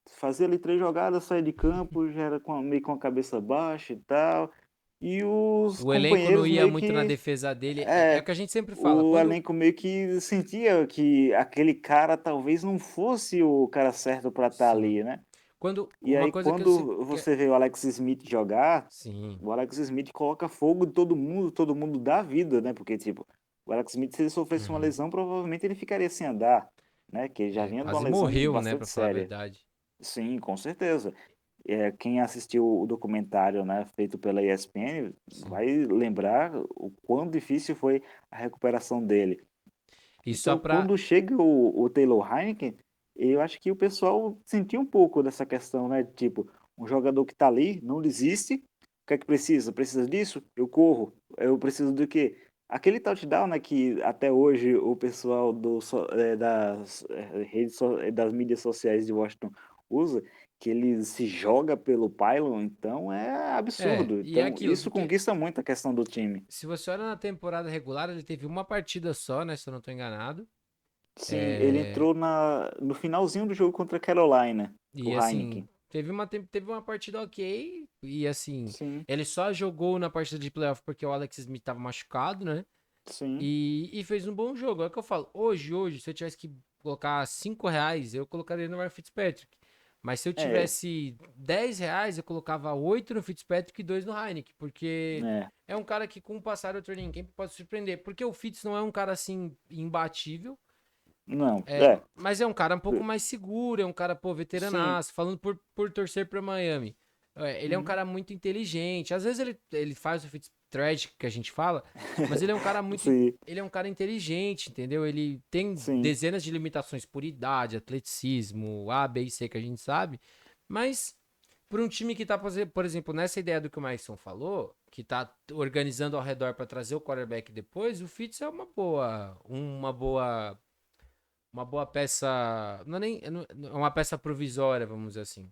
fazer ali 3 jogadas, sair de campo, já era meio com a cabeça baixa e tal, e os O elenco não companheiros ia meio muito na que defesa dele. É o é, que a gente sempre fala. o Quando. elenco meio que sentia que aquele cara talvez não fosse o cara certo para estar Sim. ali, né. Quando. E Uma aí coisa que eu sempre. quando você vê o Alex Smith jogar, Sim. o Alex Smith coloca fogo em todo mundo dá vida, né, porque, tipo, o Alex Smith, se ele sofresse uma Uhum. lesão, provavelmente ele ficaria sem andar, né, que ele já É, vinha de uma quase lesão morreu, né, bastante pra falar a séria. verdade. Sim, com certeza. Quem assistiu o documentário, né, feito pela ESPN, Sim. vai lembrar o quão difícil foi a recuperação dele. E só Então, pra. quando chega o Taylor Heineken, eu acho que o pessoal sentiu um pouco dessa questão, né? Tipo, um jogador que tá ali, não desiste, o que é que precisa? Precisa disso? Eu corro. Eu preciso do quê? Aquele touchdown, né, que até hoje o pessoal das mídias sociais de Washington usa, que ele se joga pelo pylon, então é absurdo. E é Então, aquilo, isso porque conquista muito a questão do time. se você olha na temporada regular, ele teve uma partida só, né? Se eu não tô enganado. Sim, ele É, entrou no finalzinho do jogo contra a Carolina, e o assim, Heineken. teve uma partida ok. E assim, Sim, ele só jogou na partida de playoff porque o Alex Smith tava machucado, né? sim, E fez um bom jogo. É o que eu falo. Hoje, se eu tivesse que colocar R$ 5, eu colocaria no Ryan Fitzpatrick. Mas se eu é, tivesse R$ 10, eu colocava 8 no Fitzpatrick e 2 no Heineken. Porque é, é um cara que, com o passar do training camp, pode surpreender. Porque o Fitz não é um cara assim imbatível. não, é, Mas é um cara um pouco mais seguro, é um cara, pô, sim, veteranaço, falando por torcer pra Miami. Ele é um uhum, cara muito inteligente. Às vezes ele faz o fit trash que a gente fala, mas ele é um cara muito. sim, Ele é um cara inteligente, entendeu? Ele tem sim, dezenas de limitações por idade, atleticismo, A, B e C que a gente sabe. Mas, por um time que tá, por exemplo, nessa ideia do que o Mason falou, que tá organizando ao redor pra trazer o quarterback depois, o Fitz é uma boa peça. Não é nem. É uma peça provisória, vamos dizer assim.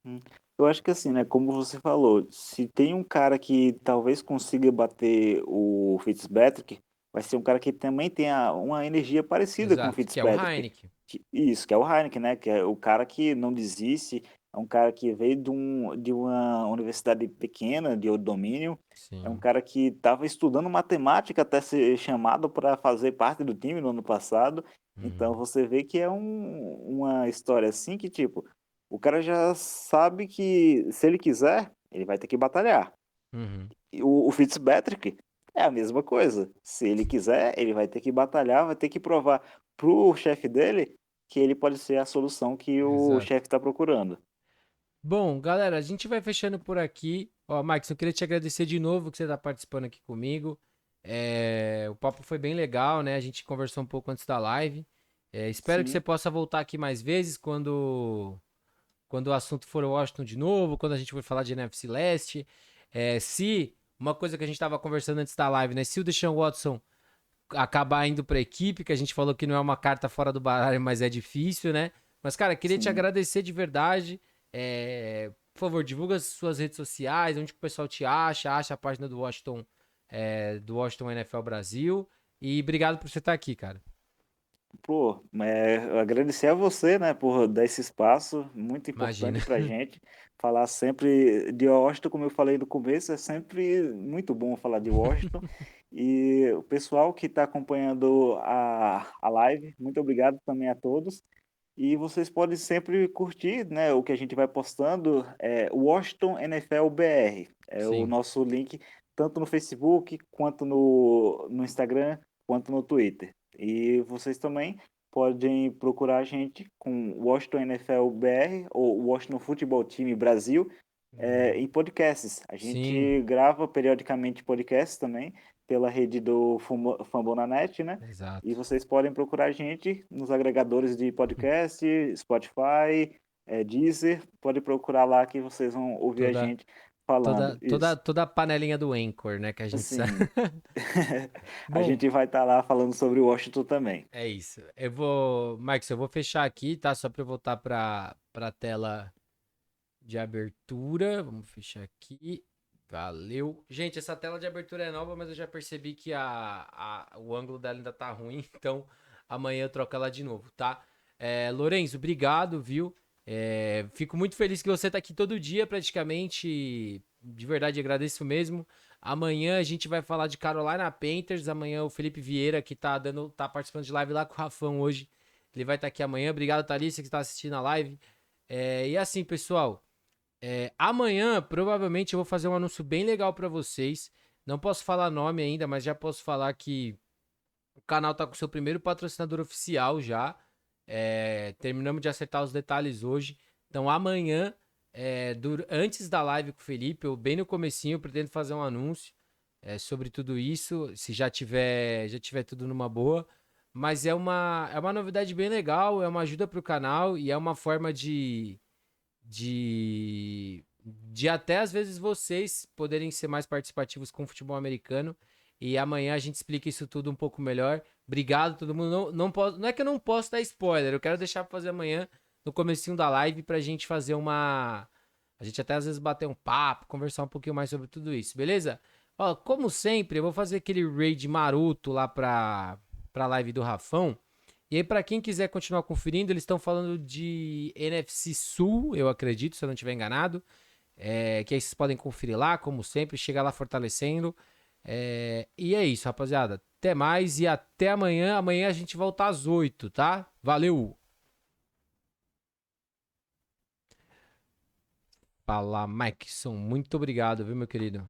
hum. Eu acho que assim, né, como você falou, se tem um cara que talvez consiga bater o Fitzpatrick, vai ser um cara que também tenha uma energia parecida com o Exato. Que é o Fitzpatrick. Heineken. Isso, que é o Heineken, né, que é o cara que não desiste, é um cara que veio de uma universidade pequena, de domínio, é um Sim. cara que estava estudando matemática até ser chamado para fazer parte do time no ano passado. Então Uhum. você vê que é uma história assim que, tipo, o cara já sabe que se ele quiser, ele vai ter que batalhar. Uhum. E o Fitzpatrick é a mesma coisa. Se ele quiser, ele vai ter que batalhar, vai ter que provar pro chefe dele que ele pode ser a solução que o Exato. chefe está procurando. Bom, galera, a gente vai fechando por aqui. Ó, Max, eu queria te agradecer de novo que você está participando aqui comigo. O papo foi bem legal, né? A gente conversou um pouco antes da live. Espero que você Sim, possa voltar aqui mais vezes quando o assunto for Washington de novo, quando a gente for falar de NFC Leste. Se uma coisa que a gente estava conversando antes da live, né? Se o Deshaun Watson acabar indo para a equipe, que a gente falou que não é uma carta fora do baralho, mas é difícil, né? Mas, cara, queria te sim. agradecer de verdade. Por favor, divulga as suas redes sociais, onde que o pessoal te acha a página do Washington NFL Brasil. E obrigado por você estar aqui, cara. Pô, eu agradecer a você, né, por dar esse espaço, muito Imagina. importante pra gente. Falar sempre de Washington, como eu falei no começo, é sempre muito bom falar de Washington. E o pessoal que está acompanhando a live, muito obrigado também a todos. E vocês podem sempre curtir, né, o que a gente vai postando, Washington NFL BR. É o Sim. nosso link tanto no Facebook, quanto no Instagram, quanto no Twitter. E vocês também podem procurar a gente com Washington NFL BR ou Washington Futebol Time Brasil, Uhum. em podcasts. A Sim, gente grava periodicamente podcasts também pela rede do Fambonanet, né? E exato. vocês podem procurar a gente nos agregadores de podcast, Spotify, Deezer. Pode procurar lá que vocês vão ouvir a Toda, gente falando toda, toda, isso. toda a panelinha do Anchor, né, que a gente sabe. Assim, a Bom, gente vai estar lá falando sobre o Washington também. é isso. Eu vou, Marcos, eu vou fechar aqui, tá? Só para eu voltar para a tela de abertura. Vamos fechar aqui. Valeu. Gente, essa tela de abertura é nova, mas eu já percebi que o ângulo dela ainda tá ruim, então amanhã eu troco ela de novo, tá? Lourenço, obrigado, viu? Fico muito feliz que você tá aqui todo dia, praticamente. De verdade, agradeço mesmo. Amanhã a gente vai falar de Carolina Panthers. Amanhã o Felipe Vieira, que tá participando de live lá com o Rafão hoje. Ele vai estar aqui amanhã. Obrigado, Thalissa, que está assistindo a live. E assim, pessoal. Amanhã, provavelmente, eu vou fazer um anúncio bem legal pra vocês. Não posso falar nome ainda, mas já posso falar que o canal tá com seu primeiro patrocinador oficial já. Terminamos de acertar os detalhes hoje. Então, amanhã, antes da live com o Felipe, eu bem no comecinho, eu pretendo fazer um anúncio sobre tudo isso, se já tiver tudo numa boa. Mas é uma novidade bem legal, é uma ajuda pro canal e é uma forma de até às vezes vocês poderem ser mais participativos com o futebol americano. E amanhã a gente explica isso tudo um pouco melhor. Obrigado todo mundo. Não é que eu não posso dar spoiler, eu quero deixar pra fazer amanhã no comecinho da live pra gente fazer uma. A gente até às vezes bater um papo, conversar um pouquinho mais sobre tudo isso, beleza? Ó, como sempre, eu vou fazer aquele raid maroto lá pra live do Rafão. E aí, pra quem quiser continuar conferindo, eles estão falando de NFC Sul, eu acredito, se eu não estiver enganado. Que aí vocês podem conferir lá, como sempre, chegar lá fortalecendo. E é isso, rapaziada. Até mais e até amanhã. Amanhã a gente volta às 8, tá? Valeu! Fala, Maxson. Muito obrigado, viu, meu querido?